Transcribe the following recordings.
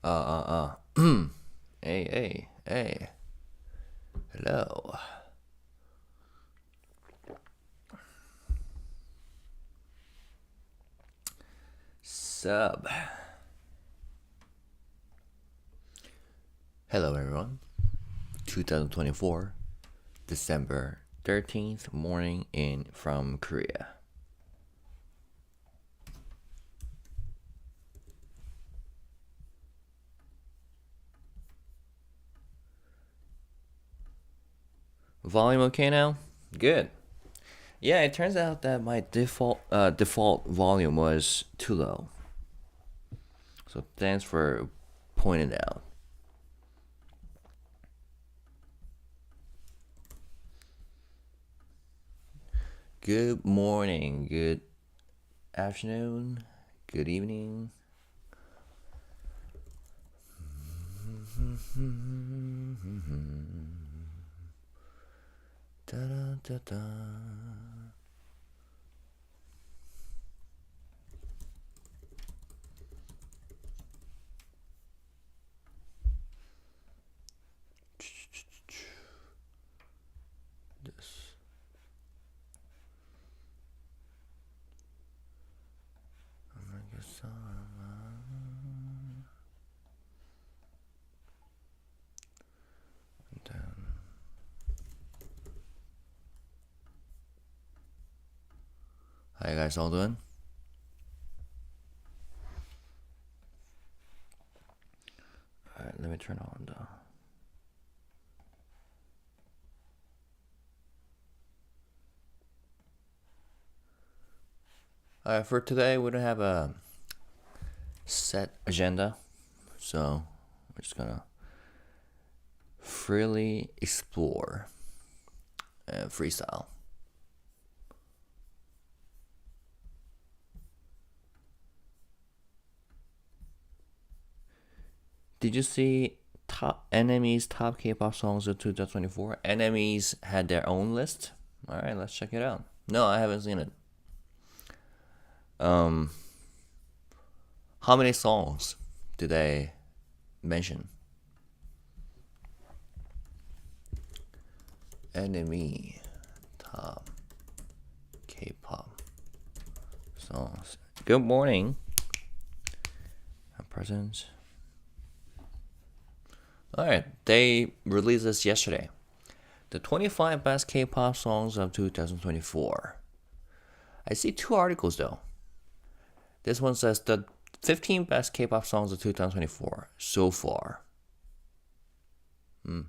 Hey, hey, hey. Hello. Sub. Hello, everyone. 2024, December 13th morning from Korea. Volume okay now? Good. Yeah, it turns out that my default volume was too low. So thanks for pointing it out. Good morning, good afternoon, good evening. Da, da, da, da. This. How you guys all doing? Alright, let me turn on the Alright, for today we don't have a set agenda, so we're just gonna freely explore and freestyle. Did you see NME's top K-pop songs of 2024? NME's had their own list. All right, let's check it out. No, I haven't seen it. How many songs did they mention? NME top K-pop songs. Good morning. Presents. Alright, they released this yesterday. The 25 best K-pop songs of 2024. I see two articles though. This one says the 15 best K-pop songs of 2024 so far. And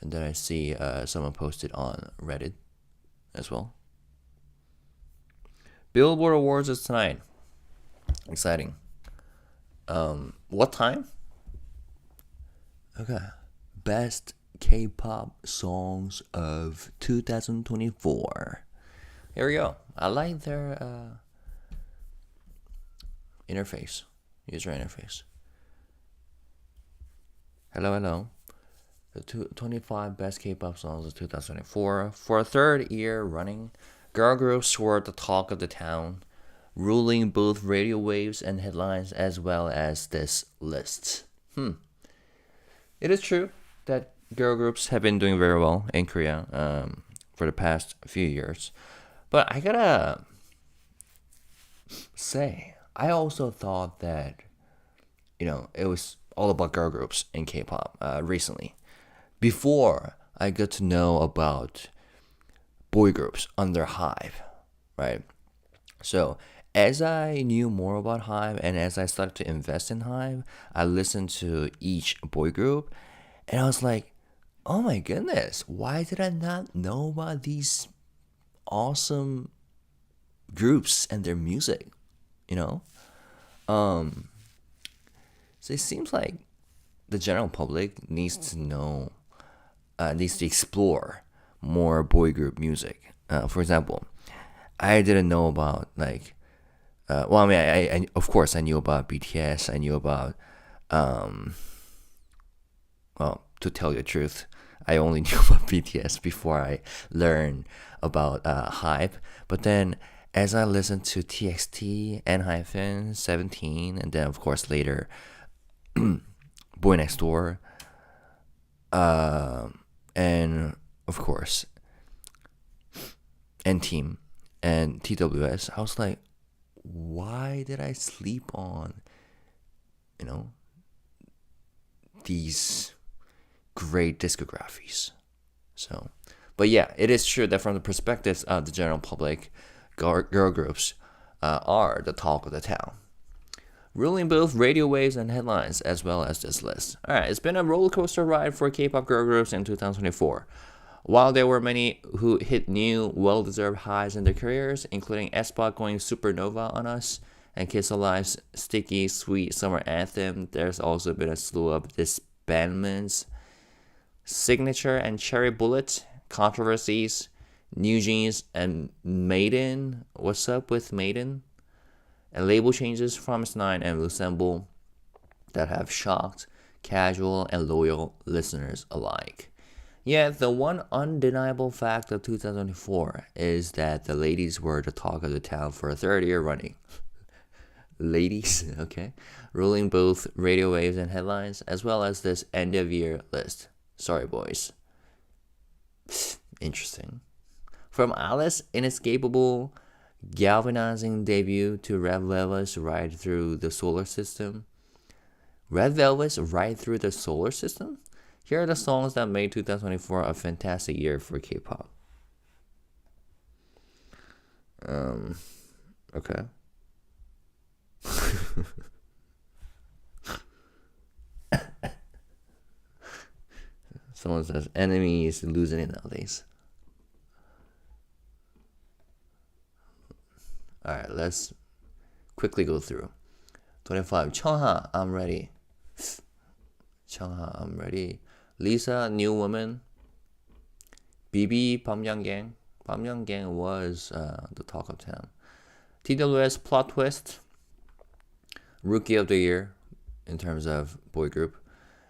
then I see someone posted on Reddit as well. Billboard Awards is tonight. Exciting. What time? Okay. Best K-pop songs of 2024. Here we go. I like their interface, user interface. Hello. The 25 best K-pop songs of 2024. For a third year running, girl groups were the talk of the town, ruling both radio waves and headlines as well as this list. It is true that girl groups have been doing very well in Korea for the past few years. But I gotta say, I also thought that, it was all about girl groups in K-pop recently. Before I got to know about boy groups under HYBE, right? So as I knew more about HYBE and as I started to invest in HYBE, I listened to each boy group and I was like, oh my goodness, why did I not know about these awesome groups and their music? So it seems like the general public needs to know, needs to explore more boy group music. For example, I didn't know about I of course I knew about BTS. I knew about, to tell you the truth, I only knew about BTS before I learned about HYBE. But then as I listened to TXT, N-17, and then of course later Boy Next Door, and of course, and Team and TWS. I was like, why did I sleep on, you know, these great discographies? So, but yeah, it is true that from the perspectives of the general public, girl groups are the talk of the town, ruling both radio waves and headlines as well as this list. Alright, it's been a roller coaster ride for K-pop girl groups in 2024. While there were many who hit new, well-deserved highs in their careers, including aespa going supernova on us, and Kiss Alive's sticky, sweet summer anthem, there's also been a slew of disbandments, Signature and Cherry Bullet, controversies, New Jeans and Maiden. What's up with Maiden? And label changes from S9 and Lusemble that have shocked casual and loyal listeners alike. Yet, the one undeniable fact of 2004 is that the ladies were the talk of the town for a third year running. Ladies, okay, ruling both radio waves and headlines, as well as this end of year list. Sorry, boys. Interesting. From Alice's inescapable, galvanizing debut to Red Velvet's Ride Through the Solar System. Red Velvet's Ride Through the Solar System? Here are the songs that made 2024 a fantastic year for K-pop. Okay. Someone says NME is losing it nowadays. Alright, let's quickly go through. 25, Chungha, I'm ready. Chungha, I'm ready. Lisa, New Woman. BB, Bamyang Gang was the talk of town. TWS, Plot Twist. Rookie of the Year in terms of boy group.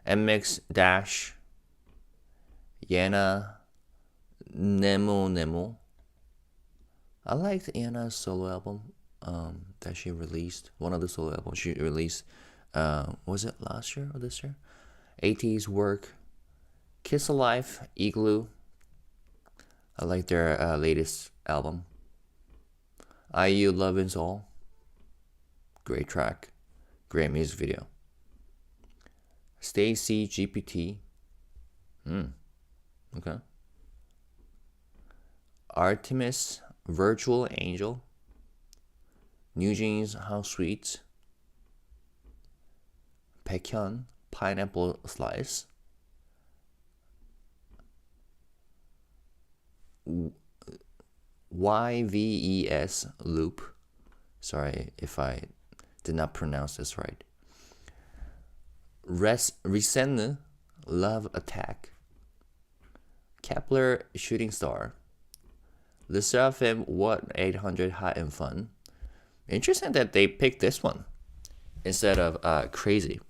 MX, Dash. Yana, Nemo. I liked Anna's solo album that she released. One of the solo albums she released. Was it last year or this year? AT's Work. Kiss Alive, Igloo. I like their latest album. IU Love Is All. Great track. Great music video. Stacy GPT. Okay. Artemis Virtual Angel. New Jeans How Sweet. Baekhyun Pineapple Slice. YVES Loop. Sorry if I did not pronounce this right. Resenne Love Attack. Kepler Shooting Star. Le Seraphim What 800 Hot and Fun. Interesting that they picked this one instead of Crazy.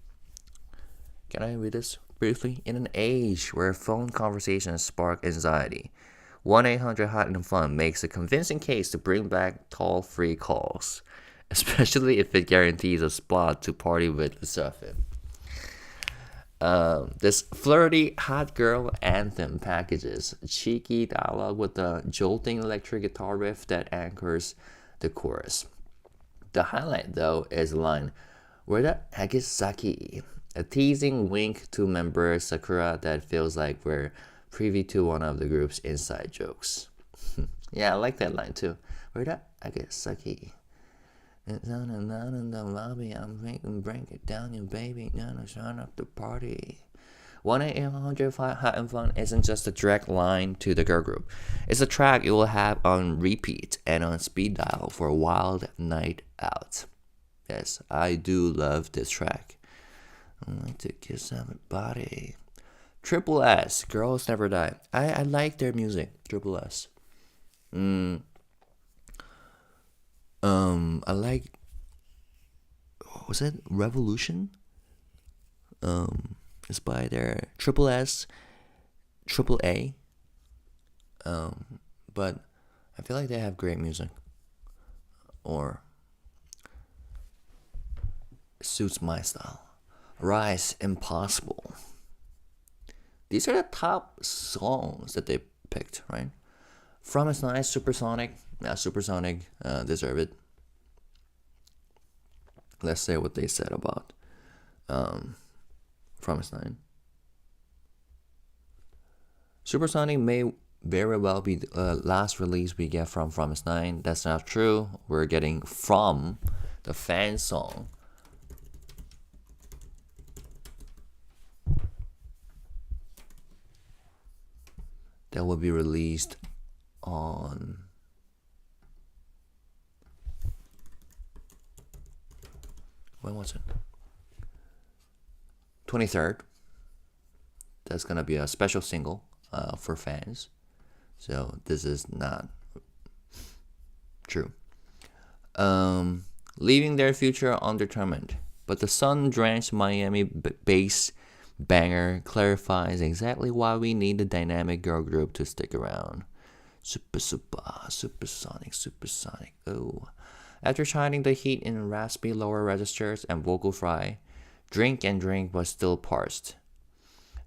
Can I read this briefly? In an age where phone conversations spark anxiety, 1-800 Hot and Fun makes a convincing case to bring back toll-free calls, especially if it guarantees a spot to party with the Seraphim. This flirty hot girl anthem packages cheeky dialogue with a jolting electric guitar riff that anchors the chorus. The highlight, though, is the line, "Where the heck is Saki?" A teasing wink to member Sakura that feels like we're privy to one of the group's inside jokes. Yeah, I like that line too. Where the heck is Saki? It's on and on in the lobby. I'm making break it down, you baby. Now turn up the party. 1-800 Hot and Fun isn't just a direct line to the girl group. It's a track you will have on repeat and on speed dial for a wild night out. Yes, I do love this track. I like to kiss everybody. Triple S, Girls Never Die. I like their music. Triple S. I like. Was it Revolution? It's by their Triple S, Triple A. But I feel like they have great music. Or suits my style. Rise Impossible. These are the top songs that they picked, right? From It's Nice, Supersonic. Yeah, Supersonic, deserve it. Let's say what they said about From It's Nine. Supersonic may very well be the last release we get from It's Nine. That's not true. We're getting From, the fan song. That will be released on when was it? 23rd. That's gonna be a special single for fans. So this is not true. Leaving their future undetermined, but the sun-drenched Miami bass banger clarifies exactly why we need the dynamic girl group to stick around. Supersonic. Oh. After shining the heat in raspy lower registers and vocal fry, Drink and Drink was still parsed.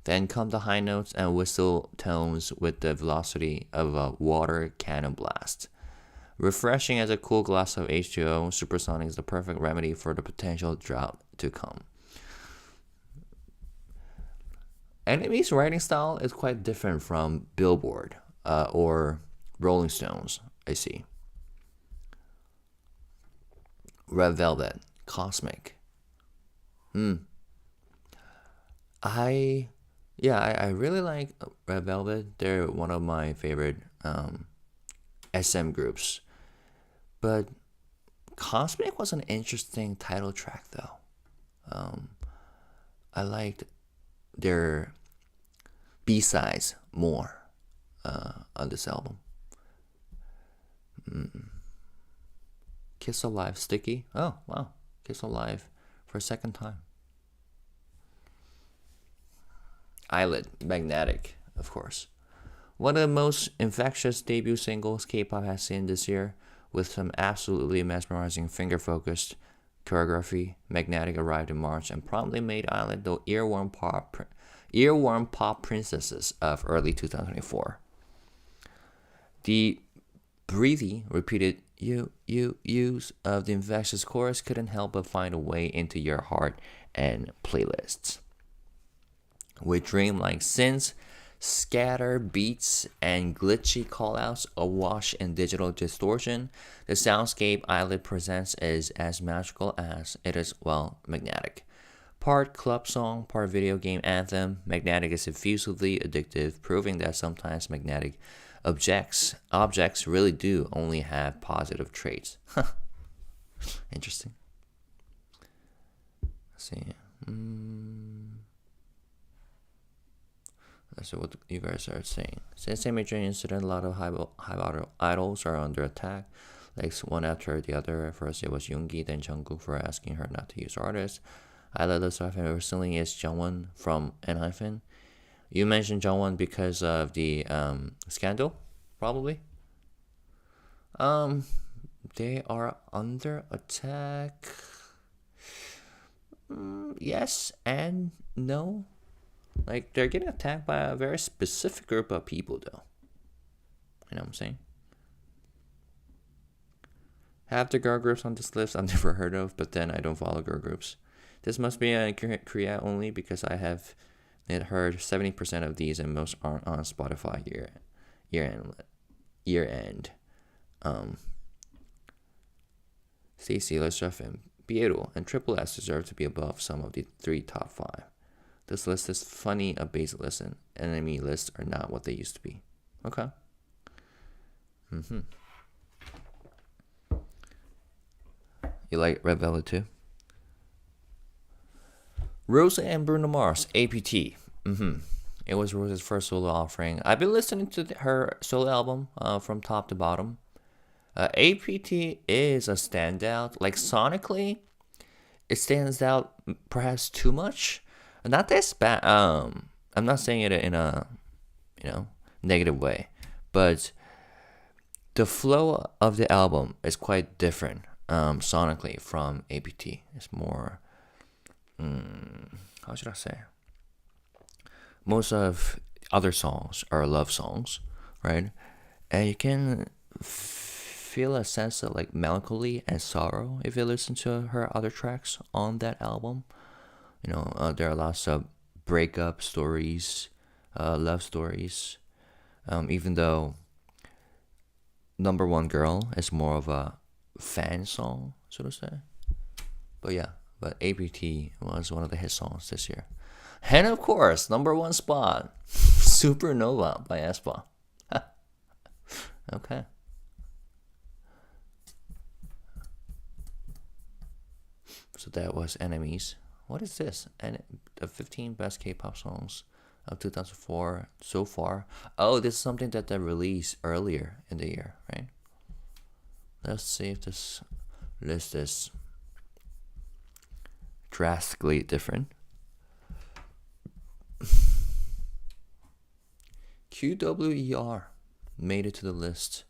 Then come the high notes and whistle tones with the velocity of a water cannon blast. Refreshing as a cool glass of H2O, Supersonic is the perfect remedy for the potential drought to come. NME's writing style is quite different from Billboard or Rolling Stones, I see. Red Velvet, Cosmic. I really like Red Velvet. They're one of my favorite SM groups. But Cosmic was an interesting title track, though. I liked their B-sides more on this album. Kiss Alive, Sticky. Oh, wow. Kiss Alive for a second time. Eyelid, Magnetic, of course. One of the most infectious debut singles K-pop has seen this year, with some absolutely mesmerizing finger-focused choreography. Magnetic arrived in March and promptly made Eyelid the earworm pop princesses of early 2024. The breathy, repeated use of the infectious chorus couldn't help but find a way into your heart and playlists. With dreamlike synths, scatter beats, and glitchy callouts awash in digital distortion, the soundscape Eyelid presents is as magical as it is, well, magnetic. Part club song, part video game anthem, Magnetic is effusively addictive, proving that sometimes magnetic objects really do only have positive traits. Interesting. Let's see. That's what you guys are saying. Since a major incident, a lot of HYBEBOY idols are under attack, like one after the other. First it was Yoongi, then Jungkook for asking her not to use artists. Eyelid recently is Jungwon from NHYBEN. You mentioned Jungwon because of the scandal, probably. They are under attack. Yes and no. Like, they're getting attacked by a very specific group of people, though. You know what I'm saying? Half the girl groups on this list I've never heard of, but then I don't follow girl groups. This must be a Korea only because I have heard 70% of these and most aren't on Spotify year end. Stacey, let's jump in. Beetle and Triple S deserve to be above some of the 3 top 5. This list is funny, a basic listen. NME lists are not what they used to be. Okay. You like Red Velvet too? Rosa and Bruno Mars, APT. It was Rosa's first solo offering. I've been listening to her solo album from top to bottom. APT is a standout. Like, sonically, it stands out perhaps too much. Not this bad. I'm not saying it in a, negative way, but the flow of the album is quite different sonically from APT. It's more how should I say? Most of other songs are love songs, right? And you can feel a sense of like melancholy and sorrow if you listen to her other tracks on that album. There are lots of breakup stories, love stories. Even though Number One Girl is more of a fan song, so to say. But yeah, but APT was one of the hit songs this year. And of course, number one spot, Supernova by aespa. Okay. So that was NME's. What is this? And the 15 best K-pop songs of 2004 so far. Oh, this is something that they released earlier in the year, right? Let's see if this list is drastically different. QWER made it to the list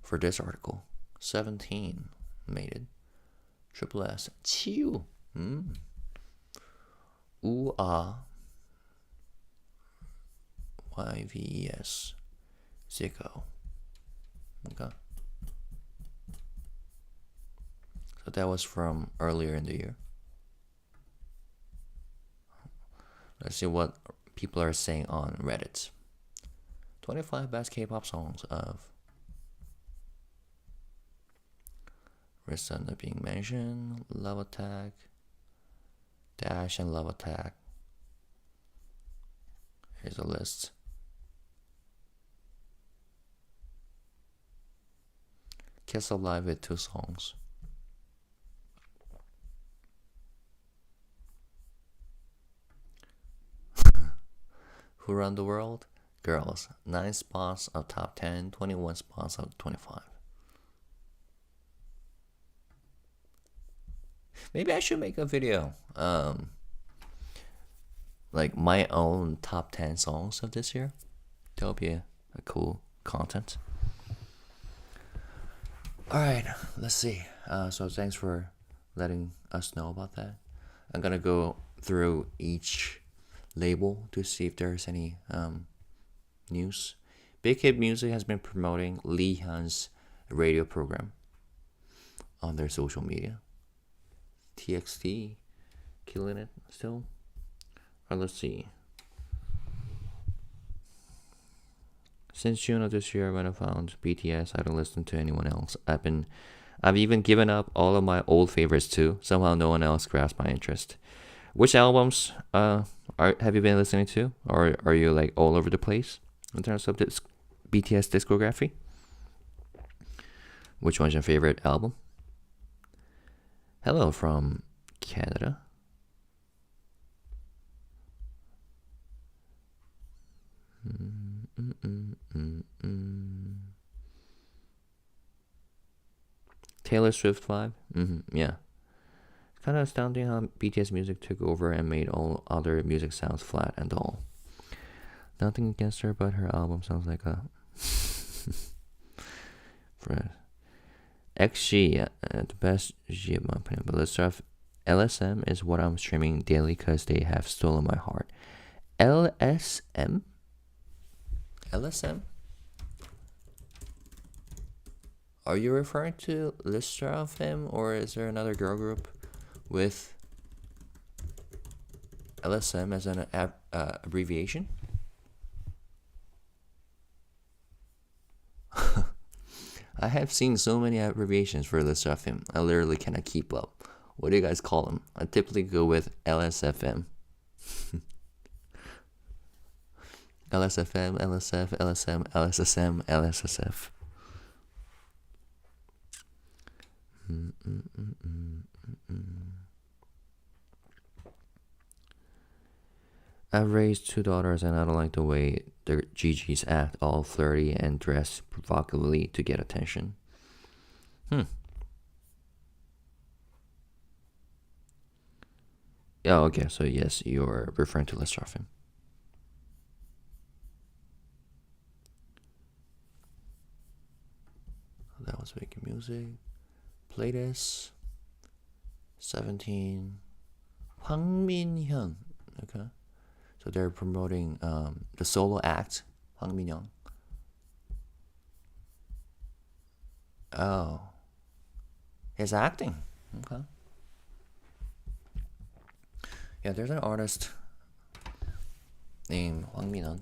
for this article. 17 made it. Triple S. Chiu. Ooh ah. YVES. Zico. Okay. So that was from earlier in the year. Let's see what people are saying on Reddit. 25 best K-pop songs of Risana being mentioned, Love Attack, Dash and Love Attack. Here's a list. Kiss Alive with 2 songs. Who Run the World? Girls. 9 spots of top 10, 21 spots of 25. Maybe I should make a video. Like my own top 10 songs of this year. That would be a cool content. Alright, let's see. So thanks for letting us know about that. I'm gonna go through each label to see if there's any news. Big Hit Music has been promoting Lee Hyun's radio program on their social media. TXT killing it still. Let's see. Since June of this year, when I found BTS, I don't listen to anyone else. I've even given up all of my old favorites too. Somehow, no one else grasped my interest. Which albums have you been listening to, or are you like all over the place in terms of this BTS discography? Which one's your favorite album? Hello from Canada. Taylor Swift vibe? Yeah. It's kind of astounding how BTS music took over and made all other music sounds flat and dull. Nothing against her, but her album sounds like a... XG, the best G in my opinion. But let's start off. LSM is what I'm streaming daily because they have stolen my heart. LSM? LSM? Are you referring to Lystra Femme, or is there another girl group with LSM as an abbreviation? I have seen so many abbreviations for Lystra Femme. I literally cannot keep up. What do you guys call them? I typically go with LSFM. LSFM, LSF, LSM, LSSM, LSSF. I've raised 2 daughters and I don't like the way the GGs act, all flirty and dress provocatively to get attention. Oh, okay, so yes, you're referring to Lystra Femme. That was making music. Play this. 17. Hwang Min-hyun. Okay. So they're promoting the solo act, Hwang Min-young. Oh. He's acting. Okay. Yeah, there's an artist named Hwang Min-hyun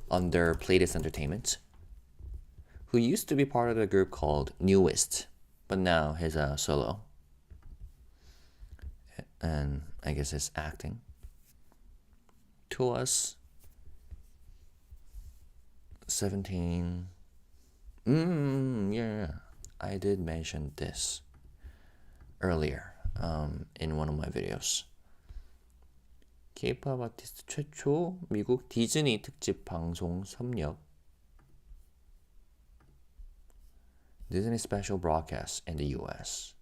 under Playlist Entertainment who used to be part of the group called Newest, but now he's a solo. And I guess he's acting. To us, 17. Yeah. I did mention this earlier in one of my videos. Kpop 아티스트 최초 미국 디즈니 특집 방송 섭렵. Disney special broadcast in the US.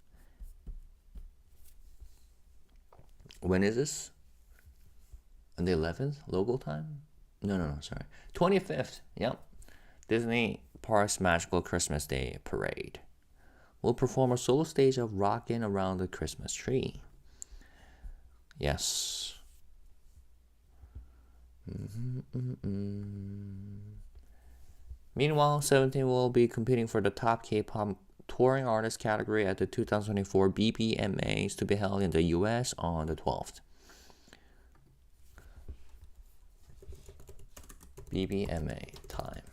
When is this? On the 11th local time? No, sorry. 25th. Yep. Disney Parks Magical Christmas Day Parade. Will perform a solo stage of Rockin' Around the Christmas Tree. Yes. Meanwhile, 17 will be competing for the top K-pop touring artist category at the 2024 BBMAs to be held in the US on the 12th. BBMA time.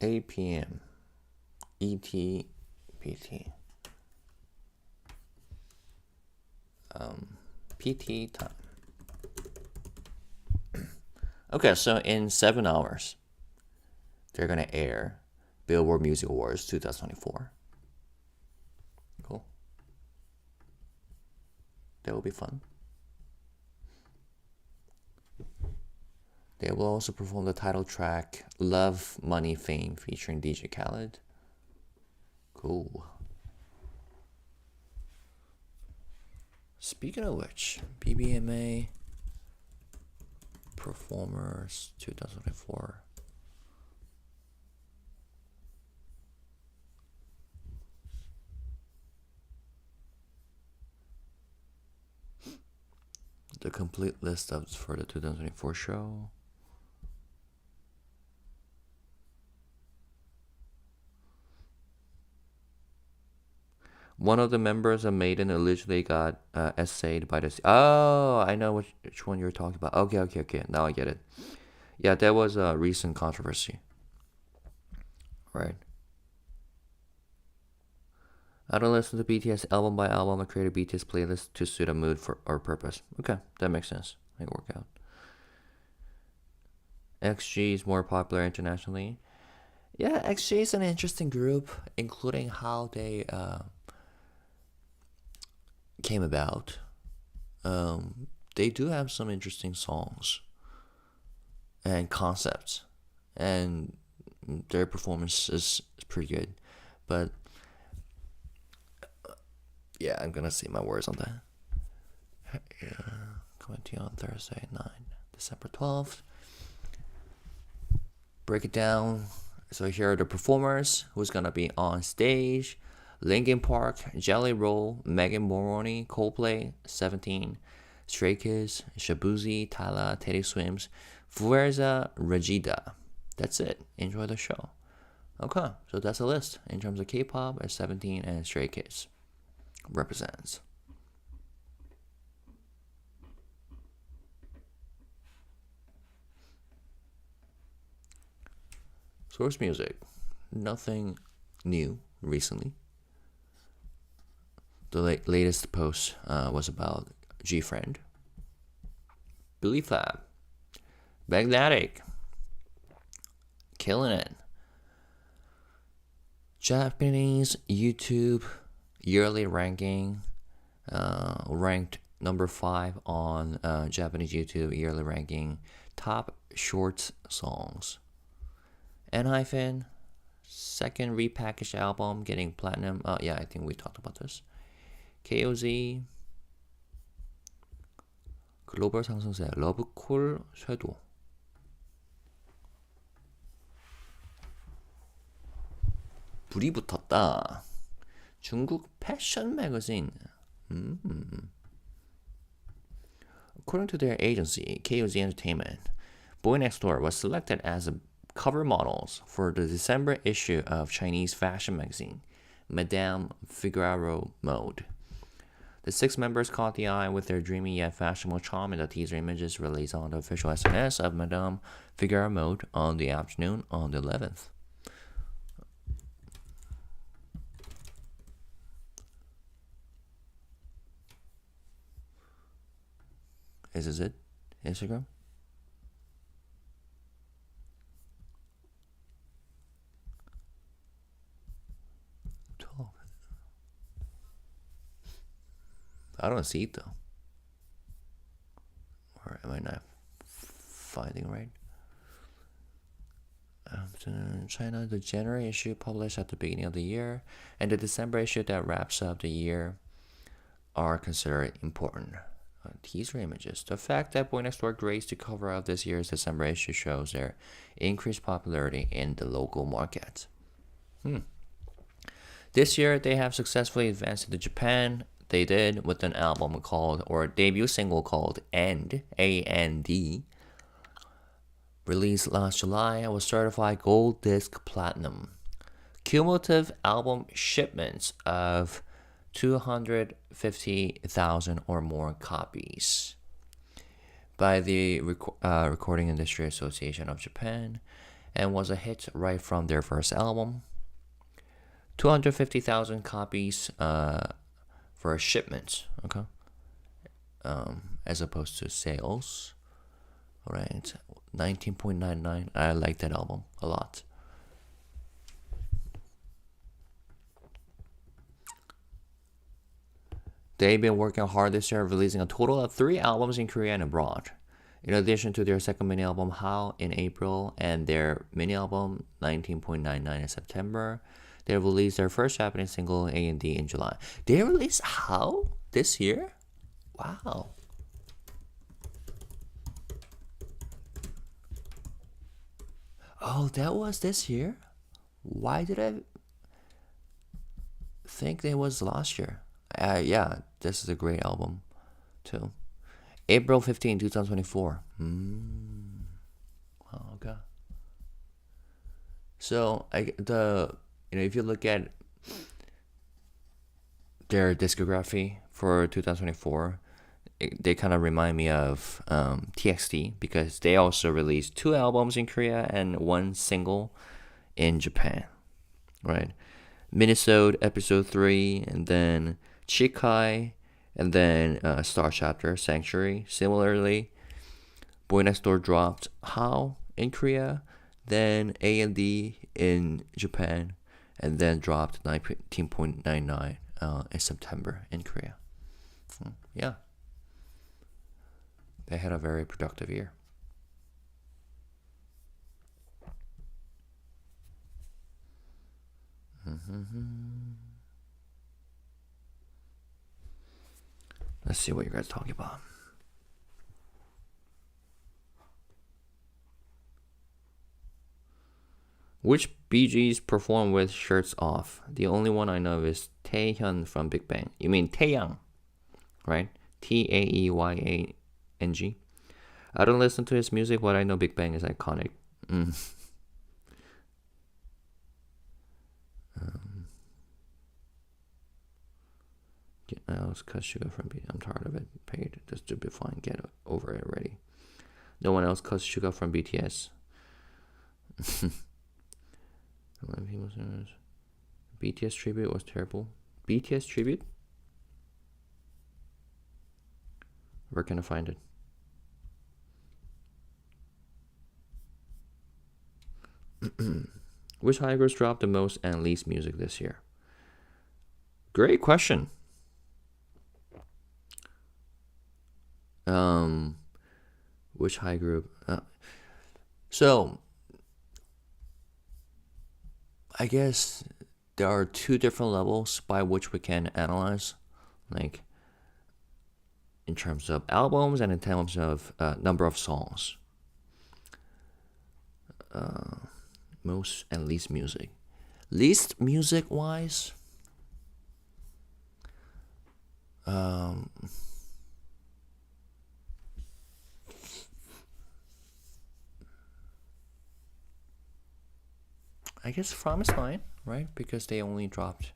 8 p.m. ET PT. PT time. Okay, so in 7 hours, they're gonna air Billboard Music Awards 2024. Cool. That will be fun. They will also perform the title track Love, Money, Fame featuring DJ Khaled. Cool. Speaking of which, BBMA Performers 2024. The complete list of for the 2024 show. One of the members of Maiden allegedly got essayed by the... Oh, I know which one you're talking about. Okay. Now I get it. Yeah, that was a recent controversy. Right. I don't listen to BTS album by album. I create a BTS playlist to suit a mood for or purpose. Okay, that makes sense. Make it work out. XG is more popular internationally. Yeah, XG is an interesting group, including how they... came about. They do have some interesting songs and concepts, and their performance is pretty good. But yeah, I'm gonna say my words on that. Coming to you on Thursday, 9 December 12th. Break it down. So here are the performers who's gonna be on stage. Linkin Park, Jelly Roll, Megan Moroney, Coldplay, 17, Stray Kids, Shabuzi, Tyla, Teddy Swims, Fuerza Regida. That's it. Enjoy the show. Okay, so that's a list in terms of K-pop as 17 and Stray Kids represents. Source music. Nothing new recently. The latest post was about G-Friend, Belief Lab, Baghdadic, killing it. Japanese YouTube yearly ranking, ranked number 5 on Japanese YouTube yearly ranking top short songs. N-Hyphen, second repackaged album getting platinum. Yeah, I think we talked about this. KOZ, 글로벌 상승세, 러브콜 쇄도. 불이 붙었다. 중국 패션 magazine. According to their agency, KOZ Entertainment, Boy Next Door was selected as a cover models for the December issue of Chinese fashion magazine, Madame Figaro Mode. The 6 members caught the eye with their dreamy yet fashionable charm in the teaser images released on the official SNS of Madame Figaro Mode on the afternoon on the 11th. Is this it? Instagram? I don't see it though. Or am I not finding right? In China, the January issue published at the beginning of the year and the December issue that wraps up the year are considered important. Teaser images. The fact that Boy Next Door graced the cover of this year's December issue shows their increased popularity in the local market. This year, they have successfully advanced into Japan. They did with an album called, or a debut single called And, A-N-D, released last July and was certified gold disc platinum. Cumulative album shipments of 250,000 or more copies by the Recording Industry Association of Japan, and was a hit right from their first album. 250,000 copies for a shipment, okay, as opposed to sales. All right, 19.99. I like that album a lot. They've been working hard this year, releasing a total of 3 albums in Korea and abroad. In addition to their second mini album, How, in April, and their mini album, 19.99 in September, they released their first Japanese single, A&D, in July. They released How this year? Wow. Oh, that was this year? Why did I think it was last year? Yeah, this is a great album, too. April 15, 2024. Oh, okay. So, if you look at their discography for 2024, they kind of remind me of TXT, because they also released 2 albums in Korea and 1 single in Japan, right? Minisode Episode 3, and then Chikai, and then Star Chapter Sanctuary. Similarly, Boy Next Door dropped How in Korea, then A&D in Japan, and then dropped 19.99 in September in Korea. Yeah. They had a very productive year. Let's see what you guys are talking about. Which BGs perform with shirts off? The only one I know is Taehyun from Big Bang. You mean Taeyang, right? Taeyang. I don't listen to his music, but I know Big Bang is iconic. Else cut sugar from BTS. I'm tired of it. Paid just to be fine. Get over it already. No one else cuts sugar from BTS. BTS tribute was terrible. BTS tribute? Where can I find it? Which high girls dropped the most and least music this year? Great question. Which high group? So, I guess there are 2 different levels by which we can analyze, like in terms of albums and in terms of number of songs. Most and least music. Least music wise, I guess From is fine, right? Because they only dropped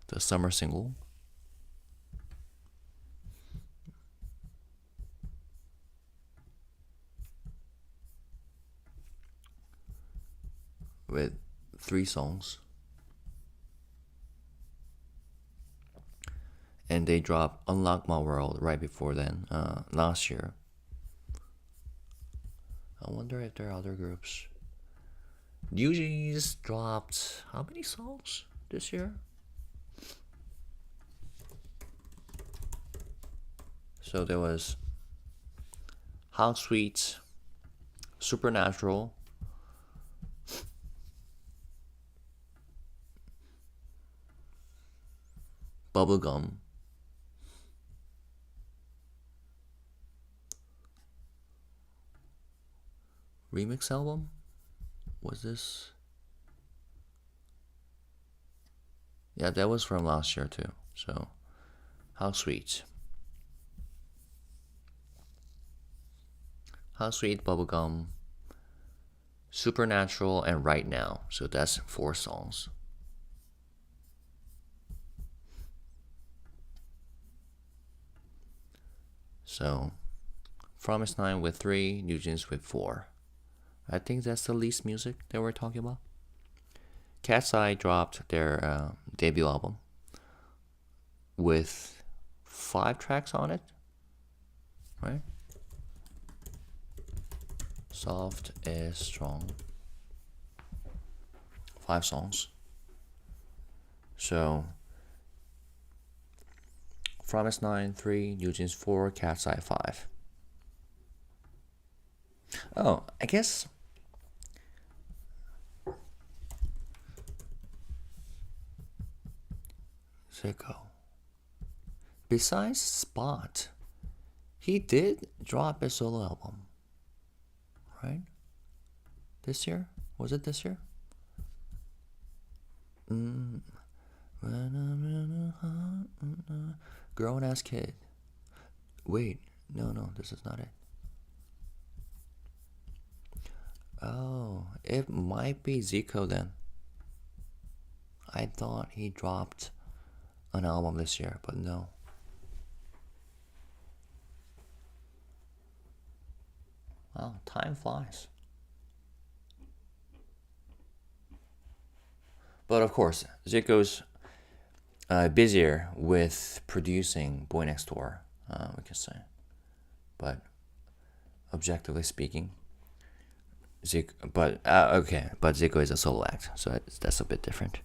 the summer single. With 3 songs. And they dropped Unlock My World right before then, last year. I wonder if there are other groups. UG's dropped how many songs this year? So there was How Sweet, Supernatural, Bubblegum, remix album? Was this? Yeah, that was from last year too. So, How Sweet. How Sweet, Bubblegum, Supernatural, and Right Now. So that's 4 songs. So, Promise 9 with 3, New Jeans with 4. I think that's the least music that we're talking about. Cat's Eye dropped their debut album with 5 tracks on it, right? Soft is Strong. 5 songs. So, Promise 9, 3, New Jeans 4, Cat's Eye 5. Oh, I guess Zico. Besides Spot, he did drop a solo album, right? This year? Was it this year? Grown Ass Kid. Wait, no, this is not it. Oh, it might be Zico then. I thought he dropped an album this year, but no. Wow, time flies. But of course, Zico's busier with producing Boy Next Door, we can say. But objectively speaking, but Zico is a solo act, so that's a bit different.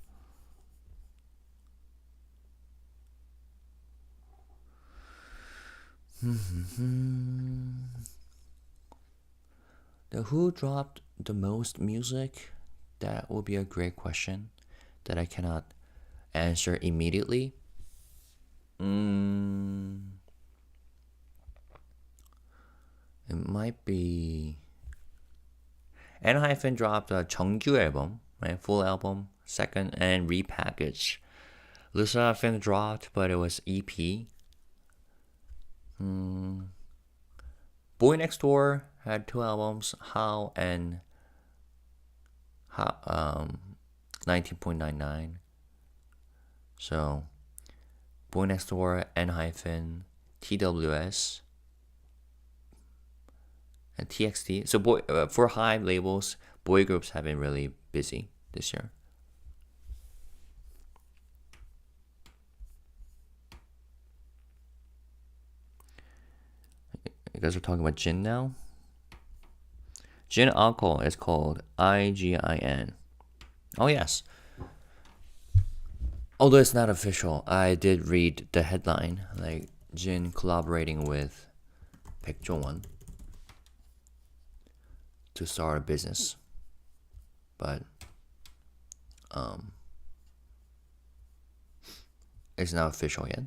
Now, who dropped the most music? That would be a great question that I cannot answer immediately. It might be NHYBEN dropped a 정규 album, right? Full album, second and repackaged. LE dropped, but it was EP. Boy Next Door had 2 albums, How and 19.99. So, Boy Next Door, NHYBEN, TWS, and TXT. So for HYBE labels, boy groups have been really busy this year. You guys are talking about Jin now? Jin alcohol is called IGIN. Oh yes. Although it's not official, I did read the headline, like Jin collaborating with Baek Jong-won to start a business. But it's not official yet.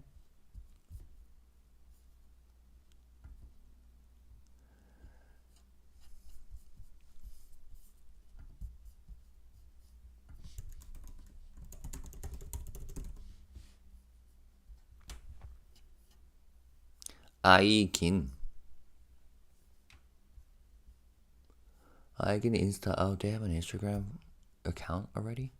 아이긴. Aigin Insta. Oh, they have an Instagram account already?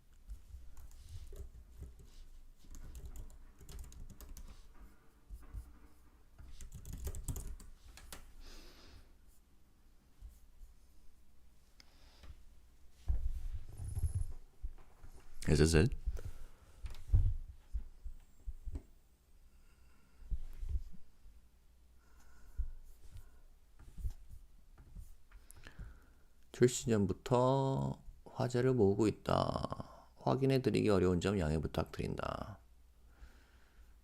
Is this it? 출시 전부터 화제를 모으고 있다. 확인해드리기 어려운 점 양해 부탁드린다.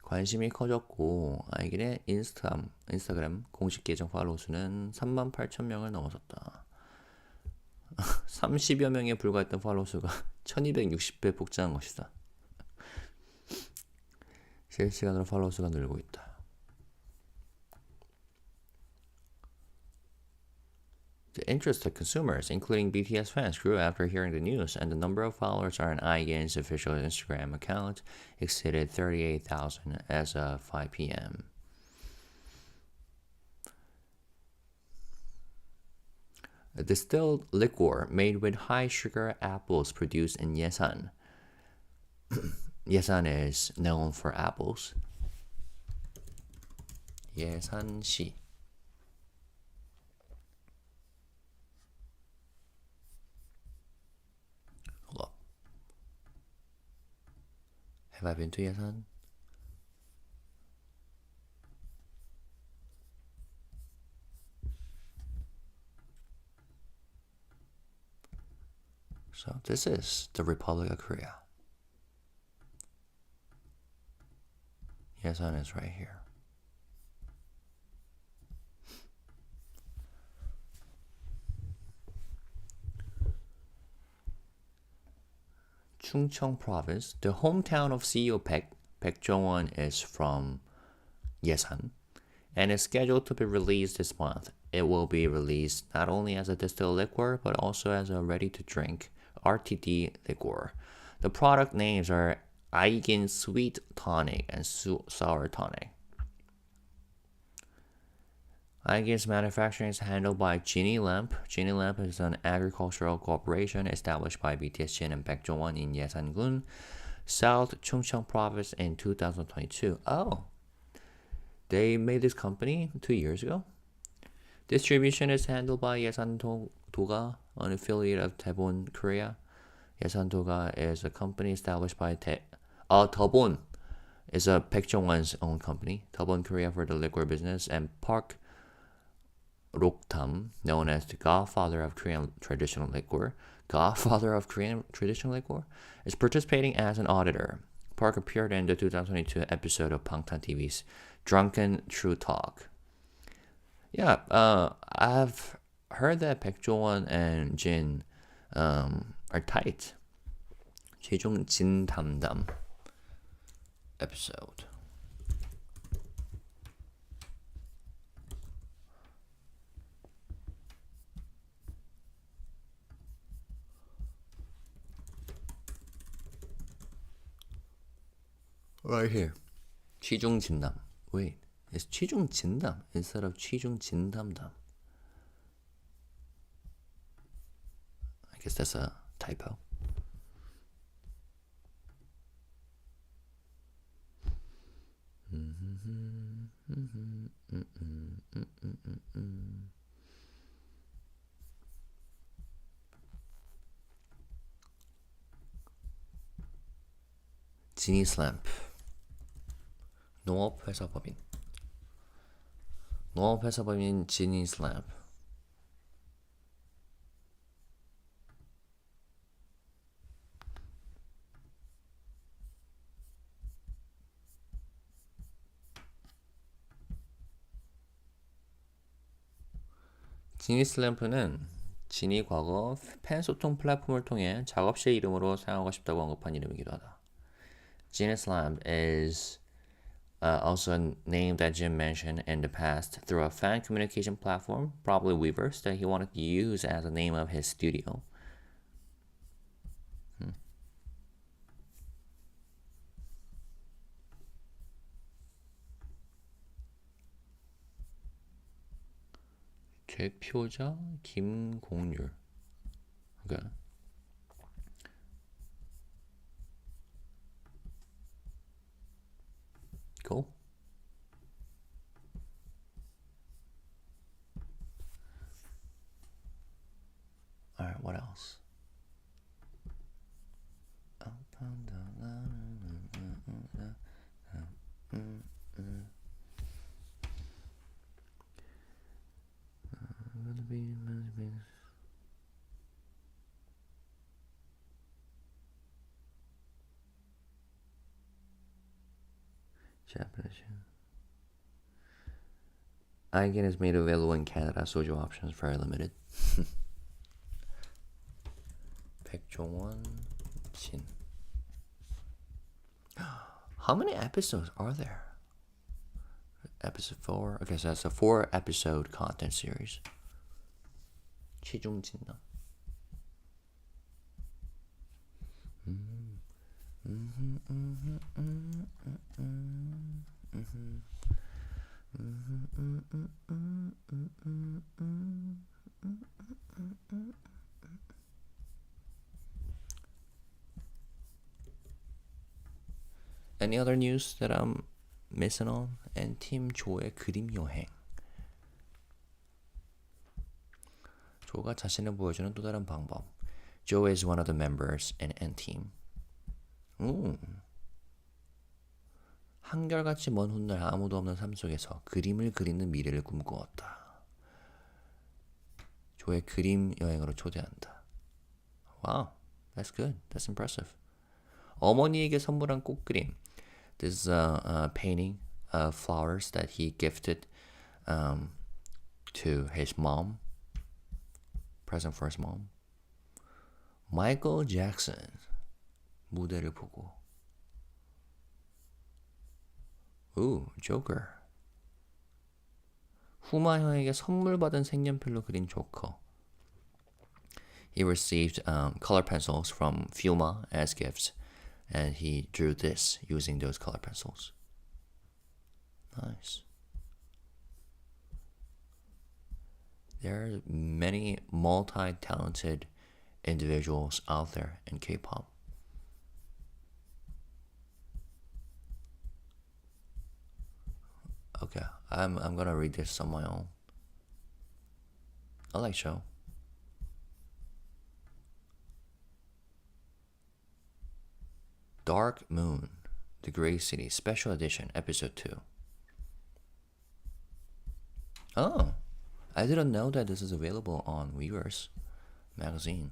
관심이 커졌고 아이긴의 인스타그램 공식 계정 팔로우 수는 38,000명을 넘어섰다. 30여 명에 불과했던 팔로우 수가 1260배 폭증한 것이다. 실시간으로 팔로우 수가 늘고 있다. The interest of consumers, including BTS fans, grew after hearing the news, and the number of followers on IGN's official Instagram account exceeded 38,000 as of 5 p.m. A distilled liquor made with high-sugar apples produced in Yesan. Yesan is known for apples. 예산시. Hold up. Have I been to Yesan? So this is the Republic of Korea. Yesan is right here. Chungcheong Province, the hometown of CEO Baek Jong-won is from Yesan and is scheduled to be released this month. It will be released not only as a distilled liquor but also as a ready-to-drink RTD liquor. The product names are Aigin Sweet Tonic and Sour Tonic. Aigin's manufacturing is handled by Genie Lamp. Genie Lamp is an agricultural corporation established by BTS Jin and Baek Jong-won in Yesan-gun, South Chungcheong Province in 2022. Oh, they made this company 2 years ago. Distribution is handled by Yesan Doga, an affiliate of Daebon Korea. Yesan Doga is a company established by Daebon is a Baek Jong-won's own company. Daebon Korea for the liquor business, and Park Roktam, known as the godfather of Korean traditional liquor, is participating as an auditor. Park appeared in the 2022 episode of Bangtan TV's Drunken True Talk. Yeah, I've heard that Baek Jong-won and Jin are tight. 최종 진담담 episode. Right here. 취중 진담. Wait, it's 취중 진담 instead of 취중 진담담. I guess that's a typo. 지니 슬램프. 농업회사법인 지니 슬램프. 지니 슬램프는 진이 과거 팬소통 플랫폼을 통해 작업실 이름으로 사용하고 싶다고 언급한 이름이기도 하다. Genie Slam is also a name that Jim mentioned in the past through a fan communication platform, probably Weverse, that he wanted to use as the name of his studio. 대표자 김공률. Okay. Cool. Alright, what else? Japanese. Eigen is made available in Canada. Soju options very limited. 백종원 진. How many episodes are there? Episode 4. Okay, so that's a 4-episode content series. 최종진나. Any other news that I'm missing on? N팀 조의 그림 여행. 조가 자신을 보여주는 또 다른 방법. Joe is one of the members in Nteam. 한결같이 먼 훗날 아무도 없는 삶 속에서 그림을 그리는 미래를 꿈꾸었다. 조의 그림 여행으로 초대한다. Wow, that's good. That's impressive. 어머니에게 선물한 꽃그림. This is a painting of flowers that he gifted to his mom. Present for his mom. 마이클 잭슨 무대를 보고. 조커. 후마 형에게 선물 받은 색연필로 그린 조커. He received color pencils from Fuma as gifts, and he drew this using those color pencils. Nice. There are many multi-talented individuals out there in K-pop. Okay, I'm gonna read this on my own. I like show. Dark Moon, The Grey City, Special Edition, Episode 2. Oh, I didn't know that this is available on Weverse magazine.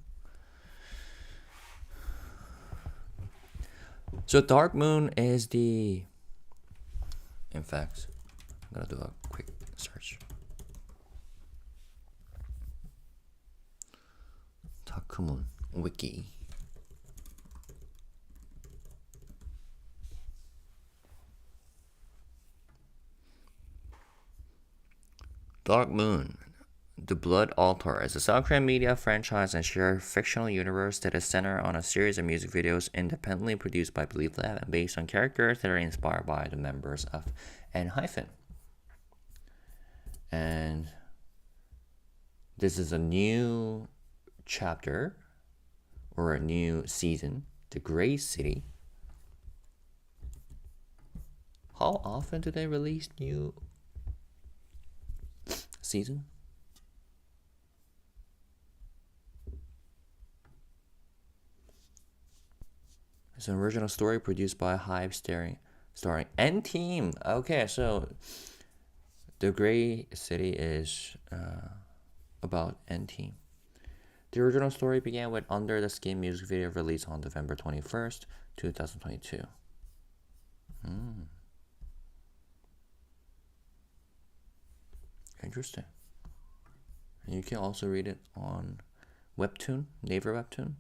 So Dark Moon is the... In fact, I'm gonna do a quick search. Dark Moon Wiki. Dark Moon, The Blood Altar is a South Korean media franchise and shared fictional universe that is centered on a series of music videos independently produced by Believe Lab and based on characters that are inspired by the members of N-. And this is a new chapter or a new season, The Grey City. How often do they release new season? It's an original story produced by HYBE starring N-Team. Okay, so The Grey City is about N-Team. The original story began with Under the Skin music video released on November 21st, 2022. Interesting. And you can also read it on Webtoon, Naver Webtoon.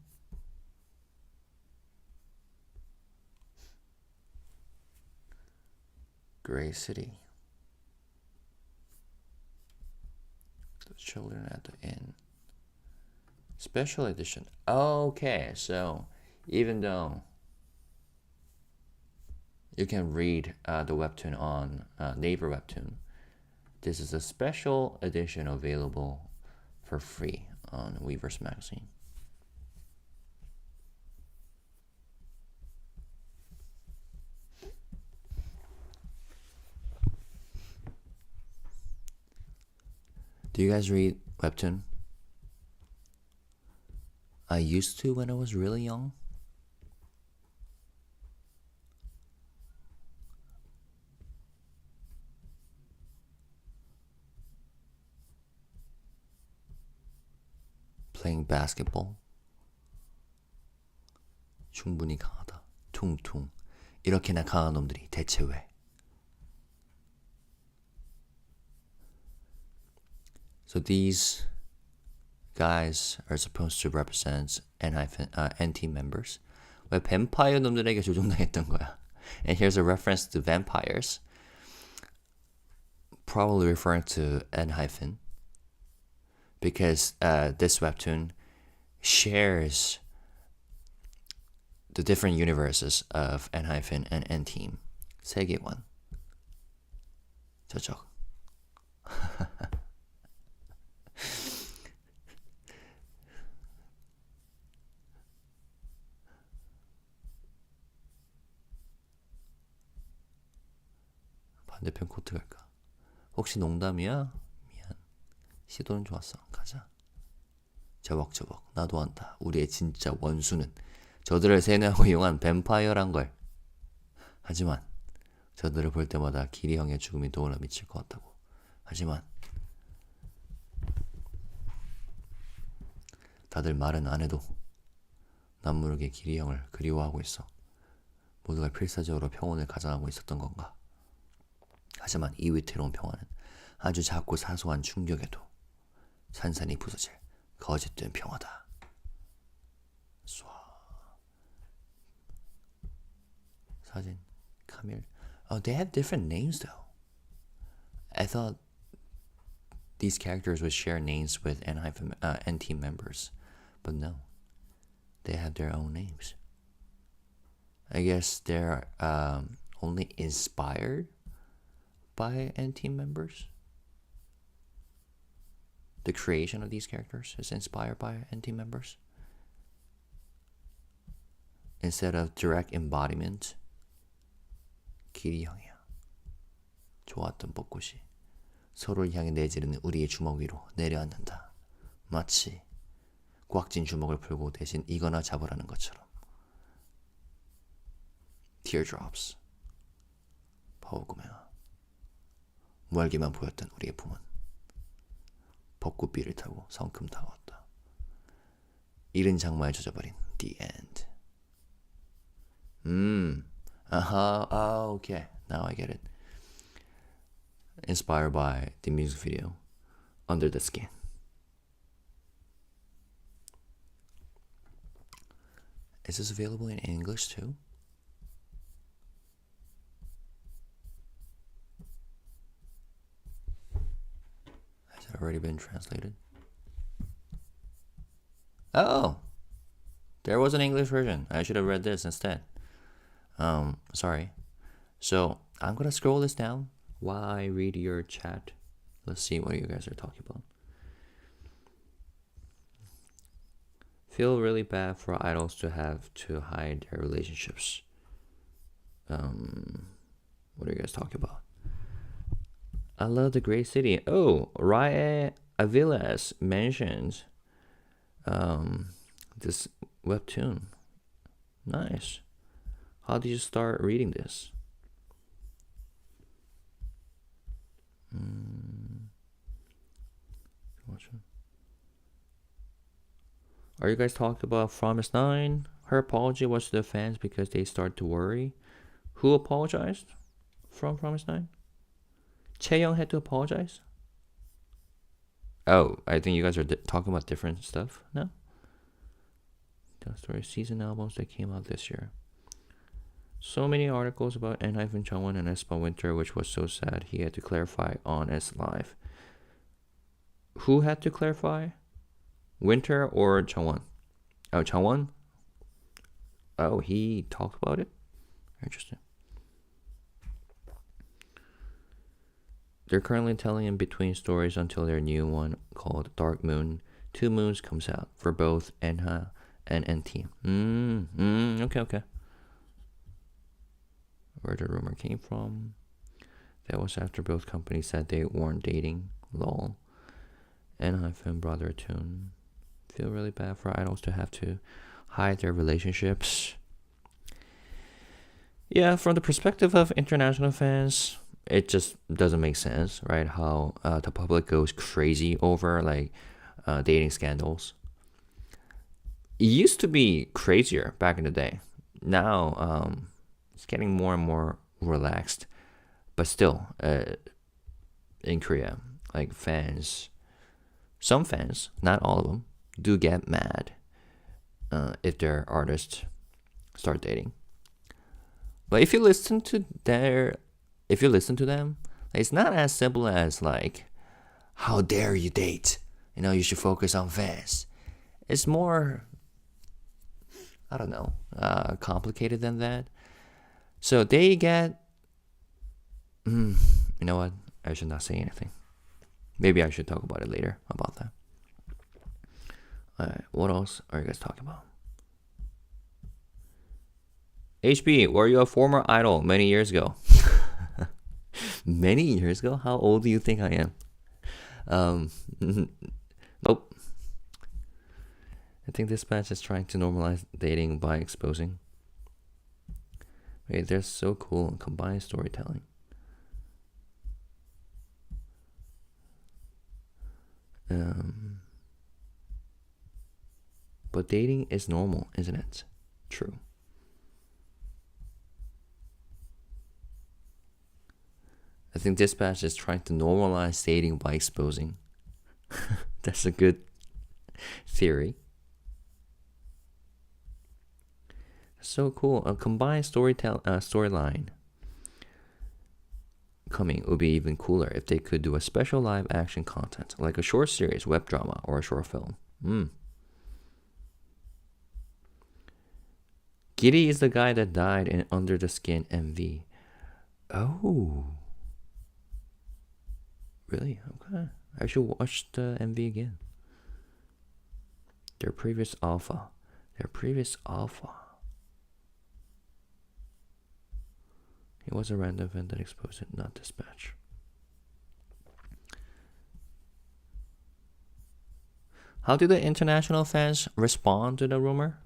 Grey City. The Children at the Inn. Special edition. Okay, so even though you can read the webtoon on Naver Webtoon, This is a special edition available for free on Weverse magazine. Do you guys read Webtoon? I used to when I was really young. Playing basketball. 충분히 강하다. 퉁퉁. 이렇게나 강한 놈들이 대체 왜? So these guys are supposed to represent NT members. 왜 뱀파이어 놈들에게 조종당했던 거야? And here's a reference to vampires. Probably referring to N-, because this webtoon shares the different universes of N- and N-team. 세계관. 저쪽. 반대편 코트 갈까? 혹시 농담이야? 미안. 시도는 좋았어. 가자. 저벅저벅. 나도 안다. 우리의 진짜 원수는 저들을 세뇌하고 이용한 뱀파이어란 걸. 하지만 저들을 볼 때마다 기리 형의 죽음이 떠올라 미칠 것 같다고. 하지만 다들 말은 안 해도 난 모르게 기리 형을 그리워하고 있어. 모두가 필사적으로 평온을 가장하고 있었던 건가? 하지만 이 위태로운 평화는 아주 작고 사소한 충격에도 산산이 부서질 거짓된 평화다. 쏴. 사진, 카밀. Oh, they have different names though. I thought these characters would share names with N-team members, but no. They have their own names. I guess they're only inspired by N-team members. The creation of these characters is inspired by N-team members. Instead of direct embodiment, 기리 형이야. 좋았던 벚꽃이 서로를 향해 내지르는 우리의 주먹 위로 내려앉는다. 마치 꽉 진 주먹을 풀고 대신 이거나 잡으라는 것처럼. Teardrops. 파워구매가. 멀게만 보였던 우리의 품은 벚꽃비를 타고 성큼 다가왔다. 이른 장마에 젖어버린 The End. Okay. Now I get it. Inspired by the music video, Under the Skin. Is this available in English too? Has it already been translated? Oh! There was an English version. I should have read this instead. Sorry. So, I'm gonna scroll this down while I read your chat. Let's see what you guys are talking about. Feel really bad for idols to have to hide their relationships. What are you guys talking about? I love the great city. Oh, Rae Aviles mentions this webtoon. Nice. How did you start reading this? Are you guys talking about Promise 9? Her apology was to the fans because they start to worry. Who apologized from Promise 9? Chaeyoung had to apologize? Oh, I think you guys are talking about different stuff now. The story season albums that came out this year. So many articles about N-Jungwon and aespa Winter, which was so sad. He had to clarify on S Live. Who had to clarify? Winter or Jungwon? Oh, Jungwon? Oh, he talked about it? Interesting. They're currently telling in between stories until their new one called Dark Moon, Two Moons comes out for both NHA and NT. Okay, okay. Where the rumor came from. That was after both companies said they weren't dating. Lol. NHA Brother Tune. Feel really bad for idols to have to hide their relationships. Yeah, from the perspective of international fans, it just doesn't make sense, right? How the public goes crazy over like dating scandals. It used to be crazier back in the day. Now it's getting more and more relaxed, but still, in Korea, like fans, some fans, not all of them, do get mad if their artists start dating. But if you listen to them, it's not as simple as like, how dare you date? You know, you should focus on fans. It's more, I don't know, complicated than that. So they get, you know what? I should not say anything. Maybe I should talk about it later about that. Alright, what else are you guys talking about? HB, were you a former idol many years ago? Many years ago? How old do you think I am? Nope. I think this batch is trying to normalize dating by exposing. Wait, they're so cool and combined storytelling. But dating is normal, isn't it? True. I think Dispatch is trying to normalize dating by exposing. That's a good theory. So cool. A combined storyline coming would be even cooler if they could do a special live action content, like a short series, web drama, or a short film. Giddy is the guy that died in Under the Skin MV. Oh. Really? Okay. I should watch the MV again. Their previous alpha. It was a random event that exposed it, not Dispatch. How did the international fans respond to the rumor?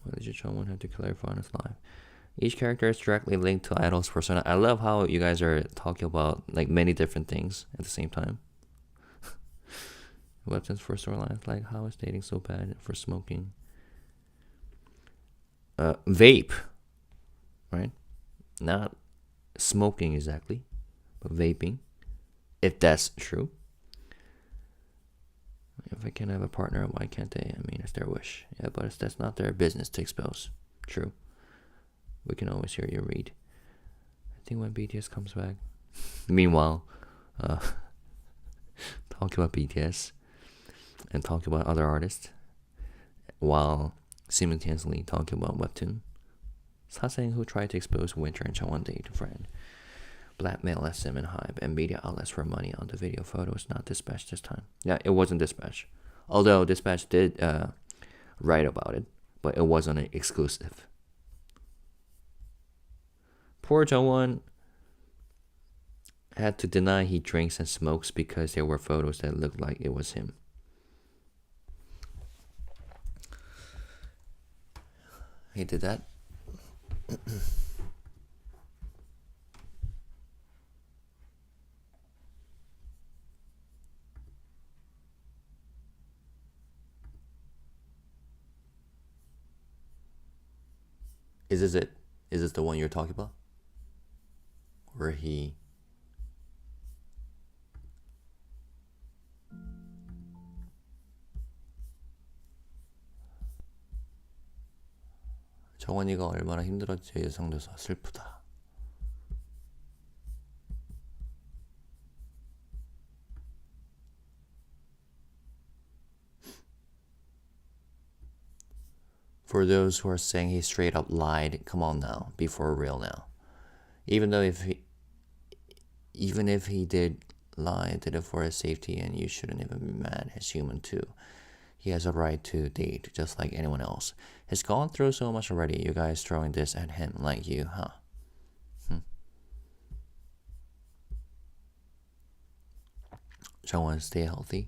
What did someone have to clarify on his live? Each character is directly linked to Idol's persona. I love how you guys are talking about like many different things at the same time. Webtoon's first storyline, like how is dating so bad for smoking? Vape, right? Not smoking exactly, but vaping, if that's true. If I can't have a partner, why can't they? I mean, it's their wish. Yeah, but that's not their business to expose. True. We can always hear you read. I think when BTS comes back. Meanwhile, talking about BTS and talking about other artists while simultaneously talking about Webtoon. Saseng, who tried to expose Winter and Changwon date to friend, blackmail SM and Hybe and media outlets for money on the video photos, not Dispatch this time. Yeah, it wasn't Dispatch. Although Dispatch did write about it, but it wasn't an exclusive. Poor Changwon had to deny he drinks and smokes because there were photos that looked like it was him. He did that. Is this it? Is this the one you're talking about? Where he... 정원이가 얼마나 힘들었지 예상돼서 슬프다. For those who are saying he straight up lied, come on now, be for real now. Even though even if he did lie, did it for his safety, and you shouldn't even be mad. He's human too. He has a right to date just like anyone else. He's gone through so much already. You guys throwing this at him like you, huh? Someone stay healthy.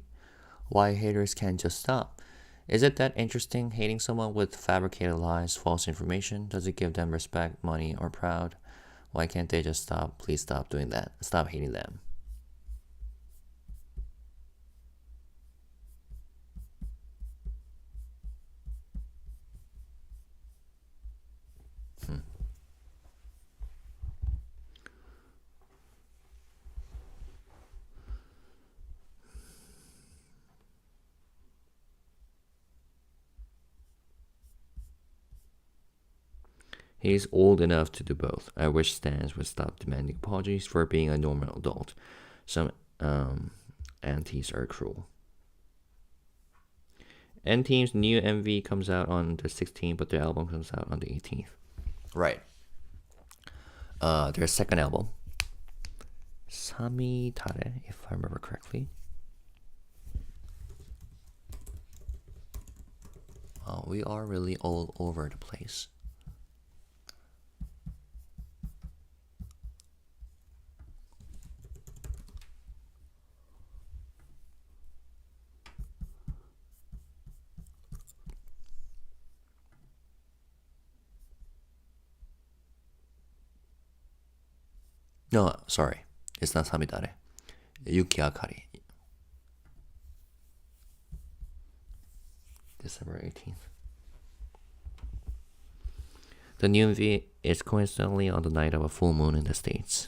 Why haters can't just stop? Is it that interesting hating someone with fabricated lies, false information? Does it give them respect, money, or proud? Why can't they just stop? Please stop doing that. Stop hating them. He's old enough to do both. I wish Stans would stop demanding apologies for being a normal adult. Some aunties are cruel. N-Team's new MV comes out on the 16th, but the album comes out on the 18th. Right. Their second album, Sami Tare, if I remember correctly. We are really all over the place. No, sorry. It's not Samidare. Yuki Akari. December 18th. The new MV is coincidentally on the night of a full moon in the States.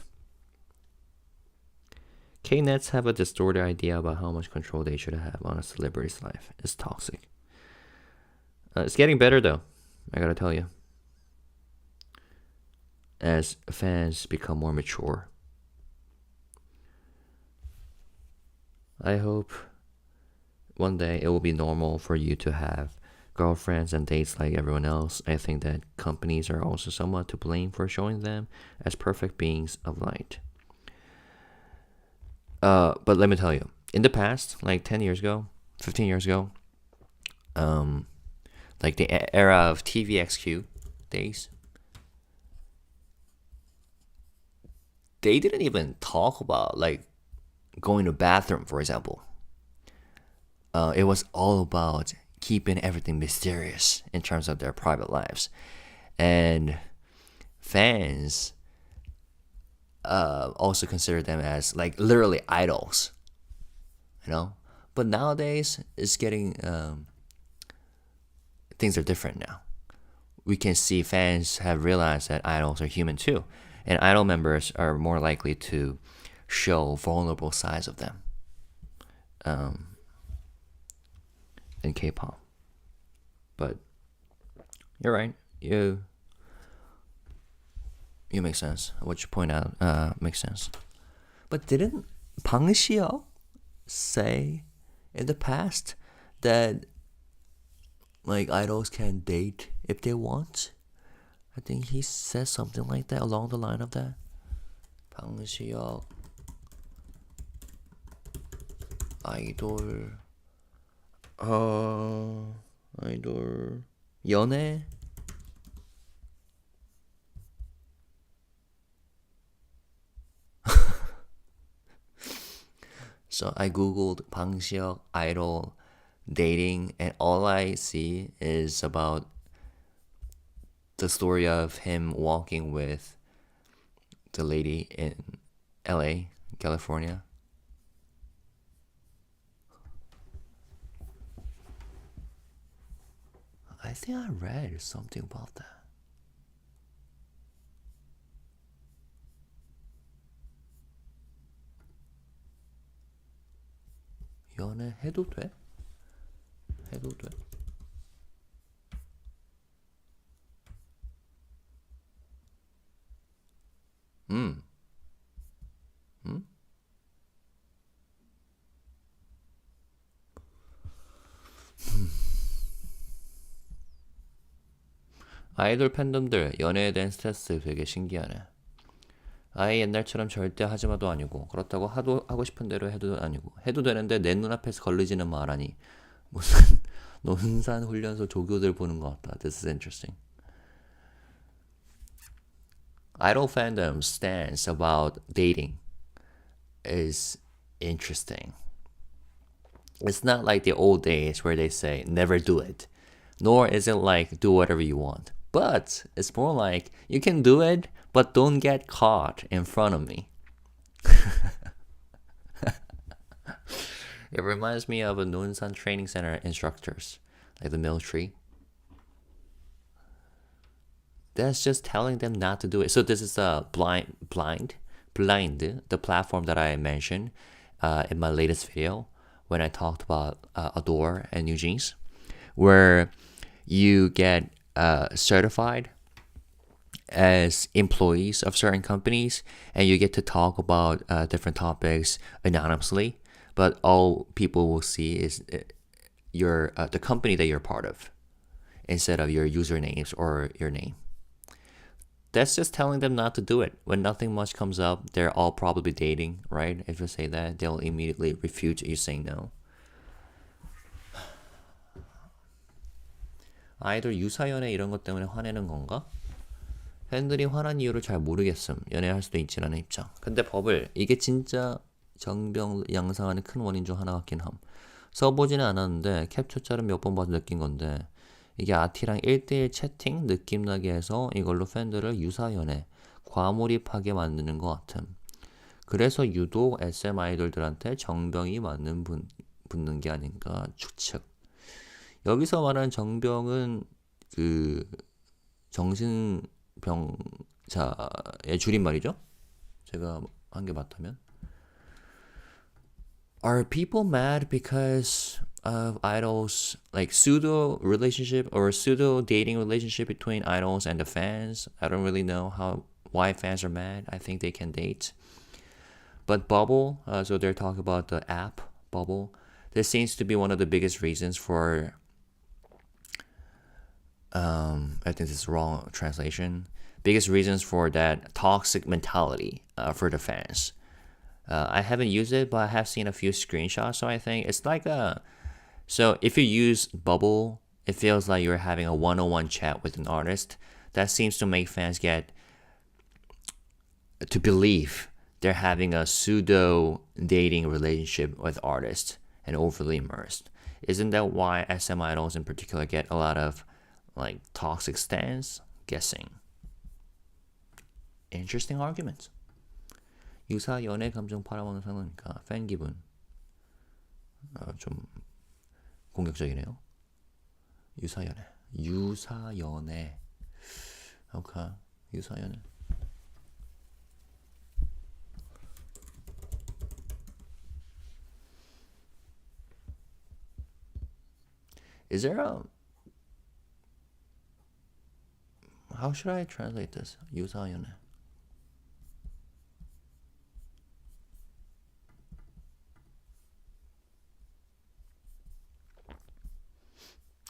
K-Nets have a distorted idea about how much control they should have on a celebrity's life. It's toxic. It's getting better though, I gotta tell you. As fans become more mature. I hope one day it will be normal for you to have girlfriends and dates like everyone else. I think that companies are also somewhat to blame for showing them as perfect beings of light. But let me tell you, in the past, like 10 years ago, 15 years ago, like the era of TVXQ days, they didn't even talk about like going to the bathroom, for example. It was all about keeping everything mysterious in terms of their private lives. And fans also consider them as like literally idols, you know? But nowadays, it's getting, things are different now. We can see fans have realized that idols are human too. And idol members are more likely to show vulnerable sides of them in K-pop. But you're right. You make sense. What you point out makes sense. But didn't Bang Hsi-yeok say in the past that like idols can date if they want? I think he said something like that, along the line of that. Bang Hsi-yeok 아이돌 아이돌 연애 So I googled Bang Hsi-yeok idol dating, and all I see is about the story of him walking with the lady in LA, California. I think I read something about that. 연애해도 돼? 해도 돼? 음. 음? 아이돌 팬덤들 연애에 대한 스트레스 되게 신기하네. 아예 옛날처럼 절대 하지 마도 아니고 그렇다고 하고 싶은 대로 해도 아니고 해도 되는데 내 눈앞에서 걸리지는 말아니 무슨 논산 훈련소 조교들 보는 것 같다. This is interesting. Idol fandom's stance about dating is interesting. It's not like the old days where they say never do it, nor is it like do whatever you want. But it's more like you can do it, but don't get caught in front of me. It reminds me of a Nonsan training center instructors, like the military. That's just telling them not to do it. So this is a blind, the platform that I mentioned in my latest video when I talked about Adore and New Jeans, where you get certified as employees of certain companies and you get to talk about different topics anonymously, but all people will see is your the company that you're part of instead of your usernames or your name. That's just telling them not to do it. When nothing much comes up, they're all probably dating, right? If you say that, they'll immediately refute you saying no. 아이돌 유사연애 이런 것 때문에 화내는 건가? 팬들이 화난 이유를 잘 모르겠음. 연애할 수도 있지라는 입장. 근데 버블, 이게 진짜 정병 양상하는 큰 원인 중 하나 같긴 함. 써보지는 않았는데 캡처짤은 몇 번 봐서 느낀 건데 이게 아티랑 1대1 채팅 느낌 나게 해서 이걸로 팬들을 유사연애, 과몰입하게 만드는 것 같음. 그래서 유독 SM 아이돌들한테 정병이 붙는 게 아닌가 추측. 여기서 말하는 정병은 그 정신병자의 줄임말이죠? 제가 한 게 맞다면. Are people mad because of idols, like pseudo relationship or pseudo dating relationship between idols and the fans? I don't really know why fans are mad. I think they can date. But Bubble, so they're talking about the app Bubble. This seems to be one of the biggest reasons for. I think this is wrong translation. Biggest reasons for that toxic mentality for the fans. I haven't used it, but I have seen a few screenshots. So I think it's like so if you use Bubble, it feels like you're having a one-on-one chat with an artist. That seems to make fans get to believe they're having a pseudo dating relationship with artists and overly immersed. Isn't that why SM idols in particular get a lot of like toxic stance? Guessing. Interesting arguments. 유사 연애 감정 팔아먹는 상황이니까 팬 기분 좀 공격적이네요. 유사 연애. 오케이. 유사 연애. Is there a how should I translate this? 유사 연애.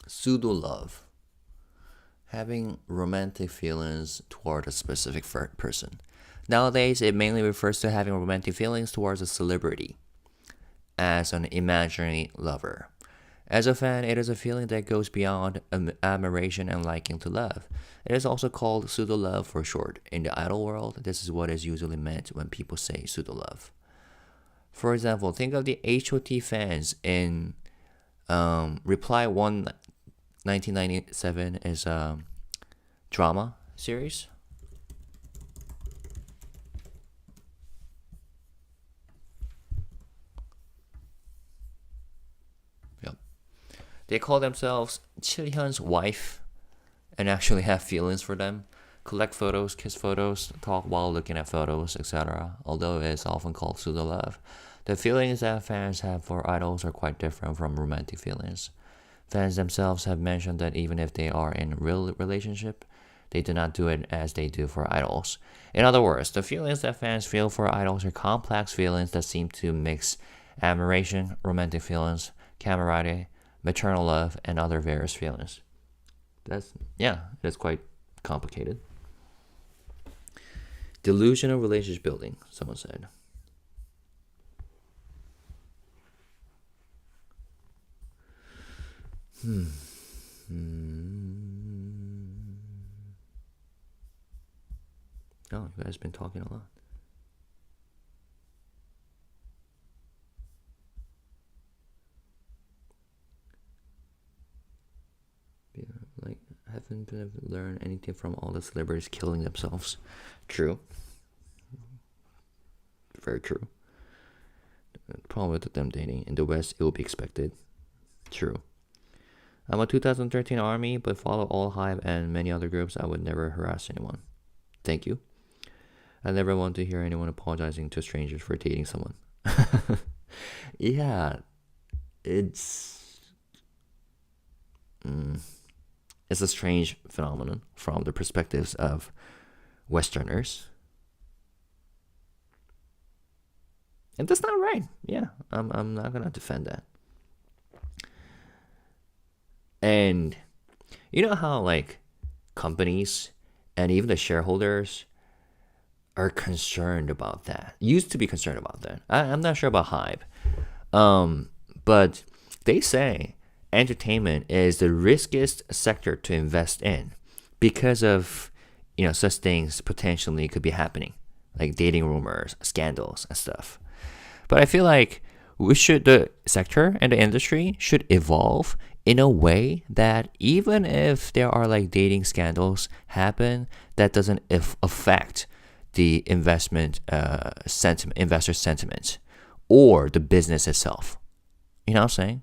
Pseudo love. Having romantic feelings toward a specific person. Nowadays, it mainly refers to having romantic feelings towards a celebrity as an imaginary lover. As a fan, it is a feeling that goes beyond admiration and liking to love. It is also called pseudo-love for short. In the idol world, this is what is usually meant when people say pseudo-love. For example, think of the HOT fans in Reply 1 1997 is a drama series. Yep. They call themselves Chilhyun's wife and actually have feelings for them. Collect photos, kiss photos, talk while looking at photos, etc. Although it is often called pseudo love. The feelings that fans have for idols are quite different from romantic feelings. Fans themselves have mentioned that even if they are in a real relationship, they do not do it as they do for idols. In other words, the feelings that fans feel for idols are complex feelings that seem to mix admiration, romantic feelings, camaraderie, maternal love, and other various feelings. That's quite complicated. Delusional relationship building, someone said. Oh, you guys been talking a lot. Yeah, like, haven't been learned anything from all the celebrities killing themselves. True. Very true. The problem with them dating in the West, it will be expected. True. I'm a 2013 ARMY, but follow all HYBE and many other groups. I would never harass anyone. Thank you. I never want to hear anyone apologizing to strangers for dating someone. Yeah, it's a strange phenomenon from the perspectives of Westerners. And that's not right. Yeah, I'm not gonna defend that. And you know how like companies and even the shareholders are concerned about that. Used to be concerned about that. I'm not sure about HYBE. But they say entertainment is the riskiest sector to invest in because of, such things potentially could be happening, like dating rumors, scandals, and stuff. But I feel like the sector and the industry should evolve in a way that even if there are like dating scandals happen, that doesn't affect the investor sentiment, or the business itself. You know what I'm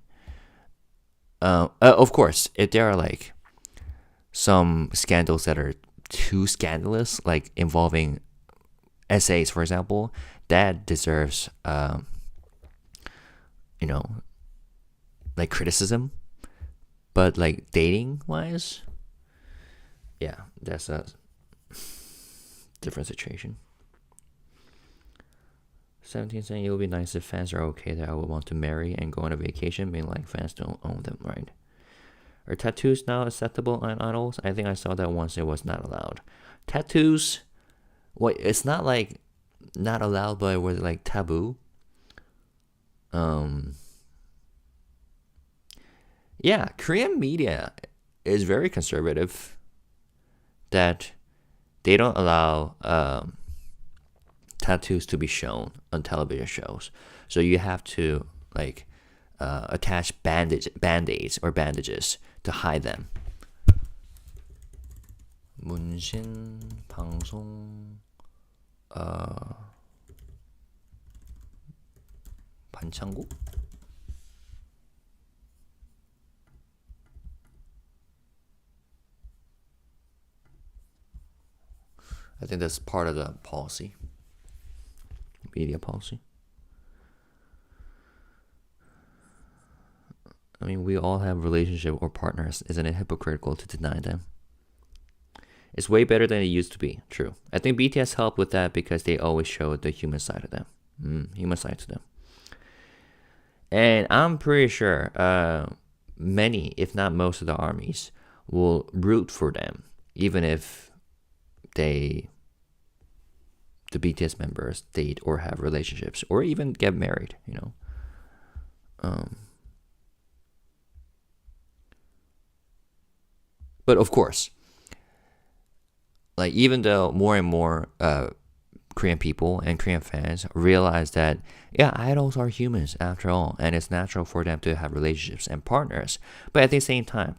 saying? Of course, if there are like some scandals that are too scandalous, like involving essays, for example, that deserves, like criticism. But like dating wise, yeah, that's a different situation. 17 saying it would be nice if fans are okay that I would want to marry and go on a vacation, being like fans don't own them, right? Are tattoos now acceptable on idols? I think I saw that once it was not allowed. Tattoos, it's not like not allowed, but it was like taboo. Yeah, Korean media is very conservative, that they don't allow tattoos to be shown on television shows. So you have to like attach band-aids or bandages to hide them. 문신 방송 반창고? I think that's part of the policy. Media policy. I mean, we all have relationship or partners. Isn't it hypocritical to deny them? It's way better than it used to be. True. I think BTS helped with that because they always showed the human side of them. Human side to them. And I'm pretty sure many, if not most of the armies, will root for them, even if the BTS members date or have relationships or even get married, But of course, like even though more and more Korean people and Korean fans realize that, yeah, idols are humans after all, and it's natural for them to have relationships and partners. But at the same time,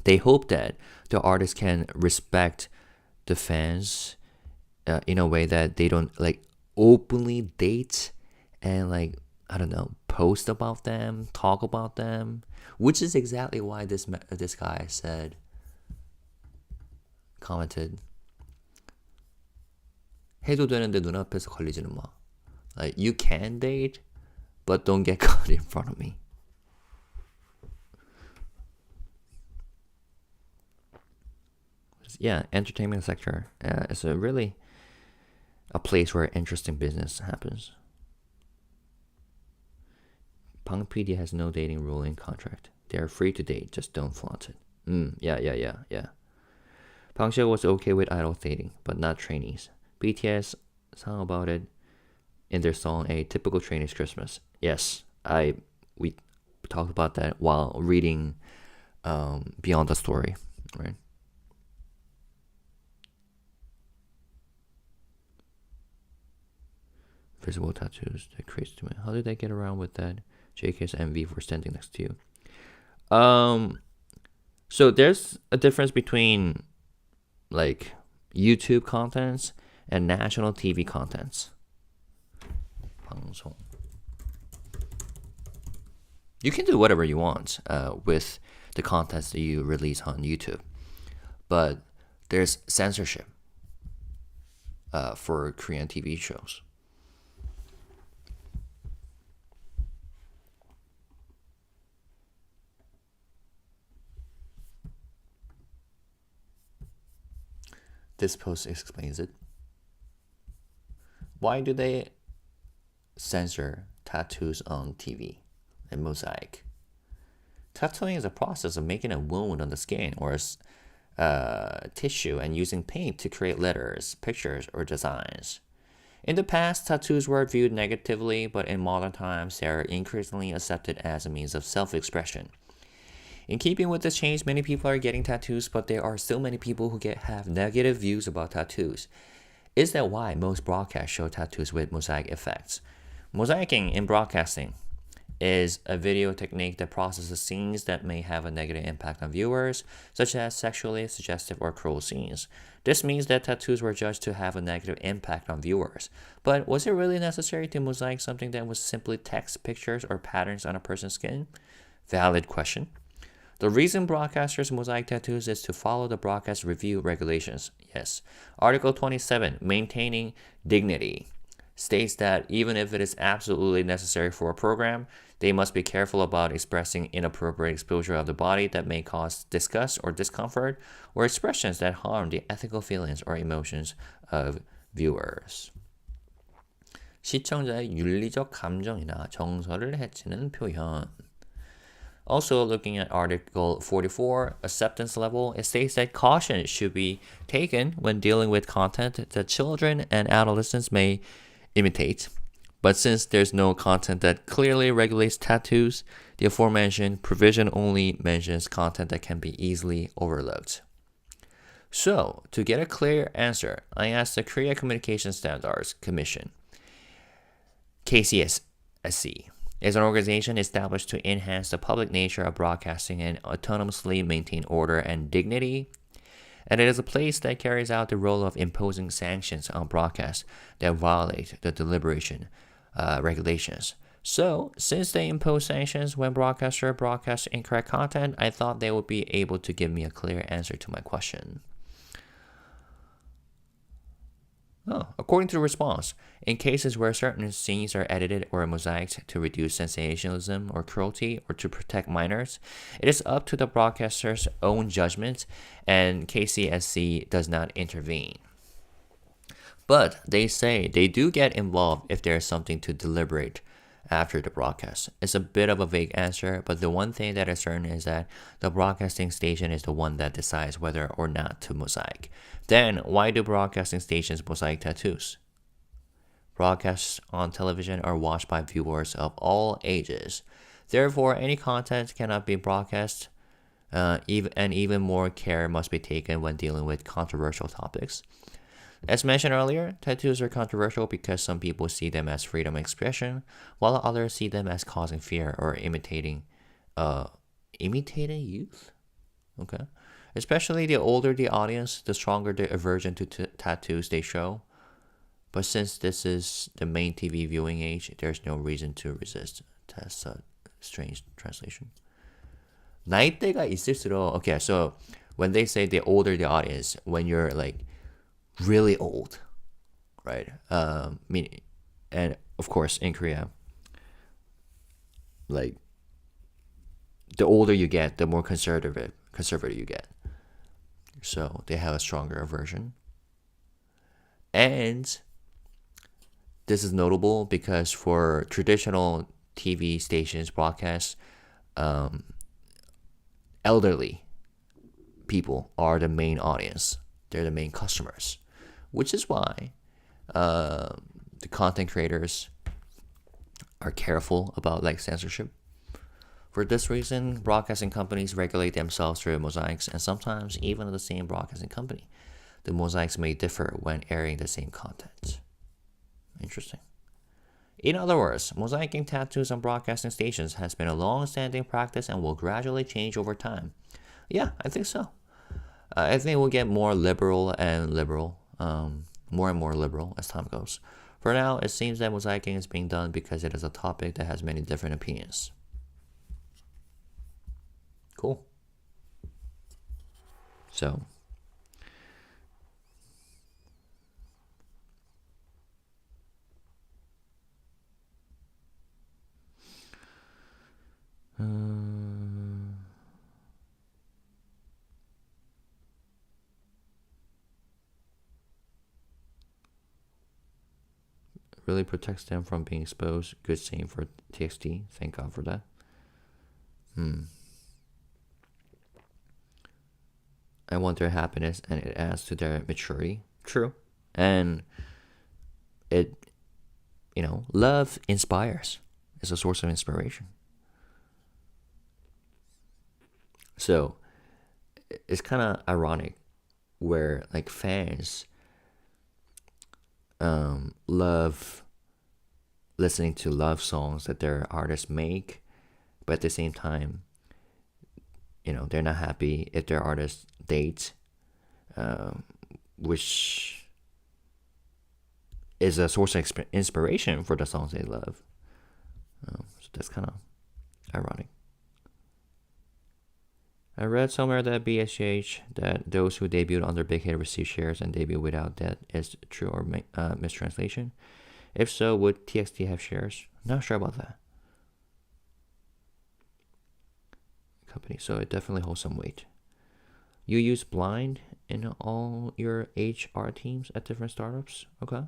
they hope that the artists can respect the fans in a way that they don't like openly date and like, I don't know, post about them, talk about them, which is exactly why this guy commented, 해도 되는데 눈앞에서 걸리지는 마. Like, you can date, but don't get caught in front of me. Yeah, entertainment sector is a place where interesting business happens. Pang PD has no dating rule in contract. They are free to date, just don't flaunt it. Yeah. Pang Sheo was okay with idol dating, but not trainees. BTS sang about it in their song A Typical Chinese Christmas. Yes, we talked about that while reading Beyond the Story, right? Visible tattoos that creates too many. How did they get around with that? JK's envy for standing next to you. So there's a difference between like YouTube contents and national TV contents. 방송. You can do whatever you want with the contents that you release on YouTube, but there's censorship for Korean TV shows. This post explains it. Why do they censor tattoos on TV and mosaic? Tattooing is a process of making a wound on the skin or tissue and using paint to create letters, pictures, or designs. In the past, tattoos were viewed negatively, but in modern times, they are increasingly accepted as a means of self-expression. In keeping with this change, many people are getting tattoos, but there are still many people who have negative views about tattoos. Is that why most broadcasts show tattoos with mosaic effects? Mosaicing in broadcasting is a video technique that processes scenes that may have a negative impact on viewers, such as sexually suggestive or cruel scenes. This means that tattoos were judged to have a negative impact on viewers. But was it really necessary to mosaic something that was simply text, pictures, or patterns on a person's skin? Valid question. The reason broadcasters mosaic tattoos is to follow the broadcast review regulations. Yes. Article 27, Maintaining Dignity, states that even if it is absolutely necessary for a program, they must be careful about expressing inappropriate exposure of the body that may cause disgust or discomfort, or expressions that harm the ethical feelings or emotions of viewers. 시청자의 윤리적 감정이나 정서를 해치는 표현. Also, looking at Article 44, acceptance level, it states that caution should be taken when dealing with content that children and adolescents may imitate. But since there's no content that clearly regulates tattoos, the aforementioned provision only mentions content that can be easily overlooked. So, to get a clear answer, I asked the Korea Communication Standards Commission, KCSC, is an organization established to enhance the public nature of broadcasting and autonomously maintain order and dignity. And it is a place that carries out the role of imposing sanctions on broadcasts that violate the deliberation regulations. So, since they impose sanctions when broadcasters broadcast incorrect content, I thought they would be able to give me a clear answer to my question. According to the response, in cases where certain scenes are edited or mosaiced to reduce sensationalism or cruelty or to protect minors, it is up to the broadcaster's own judgment, and KCSC does not intervene. But they say they do get involved if there is something to deliberate after the broadcast. It's a bit of a vague answer, but the one thing that is certain is that the broadcasting station is the one that decides whether or not to mosaic. Then, why do broadcasting stations mosaic tattoos? Broadcasts on television are watched by viewers of all ages. Therefore, any content cannot be broadcast, and even more care must be taken when dealing with controversial topics. As mentioned earlier, tattoos are controversial because some people see them as freedom of expression, while others see them as causing fear or imitating youth? Okay. Especially the older the audience, the stronger the aversion to tattoos they show. But since this is the main TV viewing age, there's no reason to resist. That's a strange translation. 나이대가 있을수록, okay, so when they say the older the audience, when you're like really old, right? And of course in Korea, like the older you get, the more conservative you get. So they have a stronger aversion. And this is notable because for traditional TV stations broadcasts, elderly people are the main audience. They're the main customers, which is why the content creators are careful about like censorship. For this reason, broadcasting companies regulate themselves through mosaics, and sometimes even the same broadcasting company, the mosaics may differ when airing the same content. Interesting. In other words, mosaicing tattoos on broadcasting stations has been a long-standing practice and will gradually change over time. Yeah, I think so. I think we'll get more liberal and liberal, more and more liberal as time goes. For now, it seems that mosaicing is being done because it is a topic that has many different opinions. Cool. So, really protects them from being exposed. Good saying for TXT. Thank God for that. I want their happiness, and it adds to their maturity. True. And it, love inspires. It's a source of inspiration. So it's kind of ironic where like fans love listening to love songs that their artists make, but at the same time, they're not happy if their artist dates, which is a source of inspiration for the songs they love. So that's kind of ironic. I read somewhere that BSH that those who debut under Big Hit receive shares and debut without that is true or mistranslation. If so, would TXT have shares? Not sure about that. Company, so it definitely holds some weight. You use blind in all your HR teams at different startups? Okay.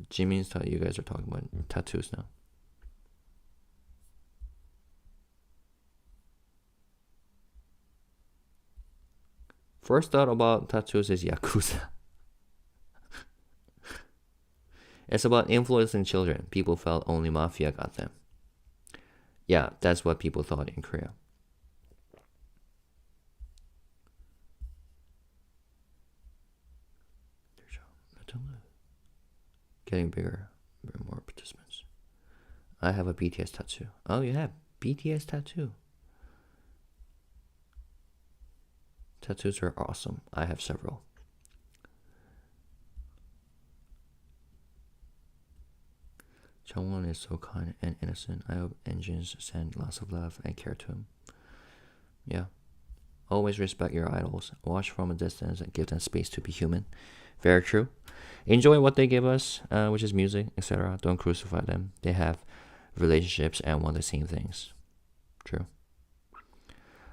Jimin's thought you guys are talking about tattoos now. First thought about tattoos is Yakuza. It's about influencing children. People felt only mafia got them. Yeah, that's what people thought in Korea. Getting bigger, more participants. I have a BTS tattoo. Oh, you have BTS tattoo. Tattoos are awesome. I have several. Chungwon is so kind and innocent. I hope engines send lots of love and care to him. Yeah. Always respect your idols. Watch from a distance and give them space to be human. Very true. Enjoy what they give us, which is music, etc. Don't crucify them. They have relationships and want the same things. True.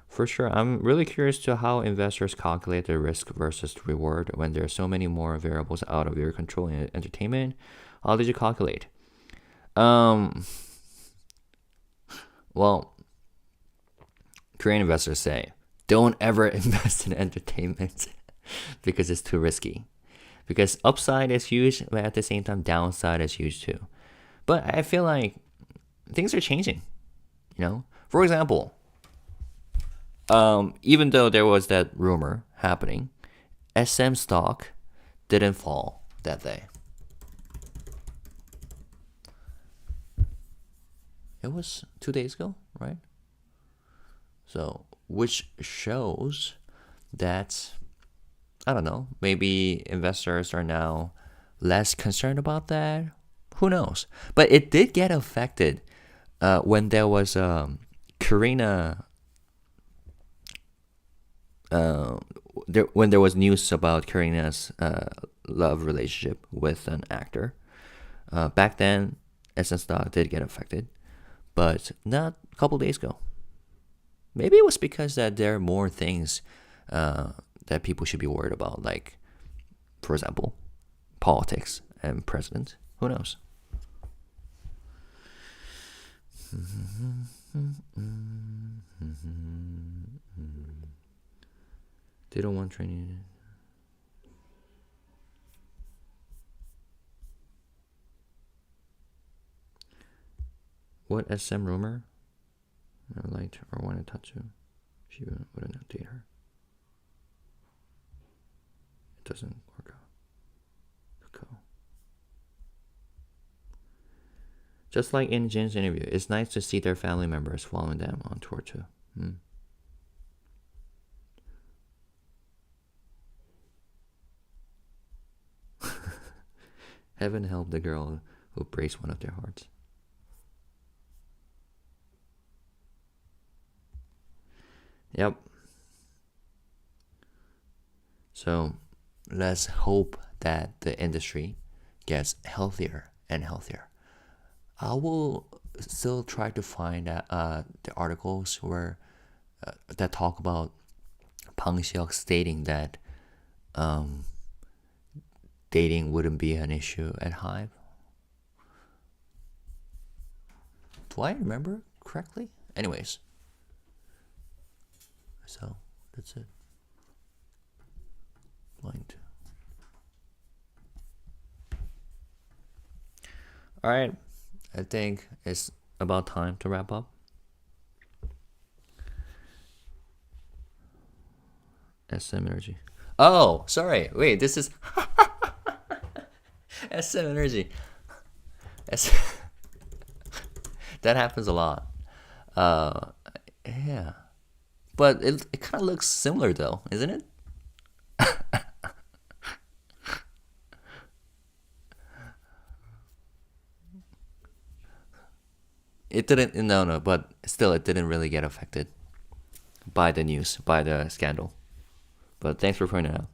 For sure, I'm really curious to how investors calculate the risk versus the reward when there are so many more variables out of your control in entertainment. How did you calculate? Well, Korean investors say, don't ever invest in entertainment because it's too risky. Because upside is huge, but at the same time, downside is huge too. But I feel like things are changing. For example, even though there was that rumor happening, SM stock didn't fall that day. It was 2 days ago, right? So, which shows that, I don't know, maybe investors are now less concerned about that. Who knows? But it did get affected when there was Karina. When there was news about Karina's love relationship with an actor. Back then, SM stock did get affected, but not a couple days ago. Maybe it was because that there are more things that people should be worried about, like, for example, politics and president. Who knows? They don't want training. What SM rumor? I liked or wanted to touch you. She wouldn't date her. It doesn't work out. Kakao. Just like in Jin's interview, it's nice to see their family members following them on tour too. Heaven help the girl who breaks one of their hearts. Yep. So let's hope that the industry gets healthier and healthier. I will still try to find the articles where that talk about Pang Xiok stating that dating wouldn't be an issue at HYBE. Do I remember correctly? Anyways, so that's it. Line 2. All right, I think it's about time to wrap up. SM Energy. Oh, sorry. Wait, this is SM Energy. That happens a lot. Yeah. But it kind of looks similar though, isn't it? It didn't, no, but still it didn't really get affected by the news, by the scandal. But thanks for pointing it out.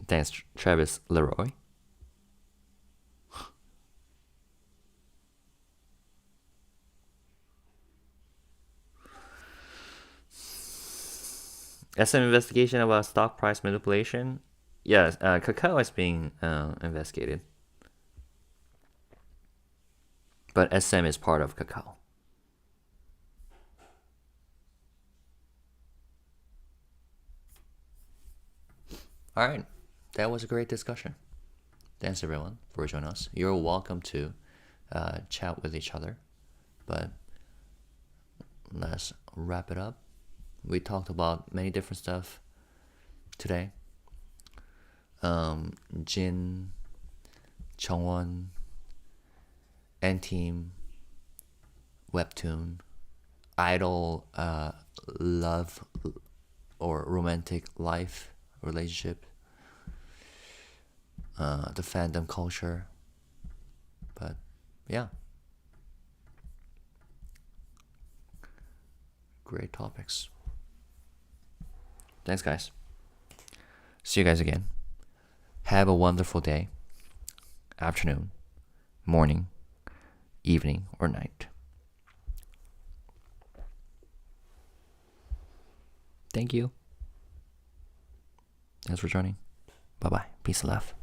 Thanks, Travis Leroy. SM investigation about stock price manipulation. Yes, Kakao is being investigated. But SM is part of Kakao. All right, that was a great discussion. Thanks everyone for joining us. You're welcome to chat with each other, but let's wrap it up. We talked about many different stuff today. Jin, Chungwon, N-Team, Webtoon, Idol, love or romantic life, relationship, the fandom culture. But yeah, great topics. Thanks, guys. See you guys again. Have a wonderful day, afternoon, morning, evening, or night. Thank you. Thanks for joining. Bye-bye. Peace and love.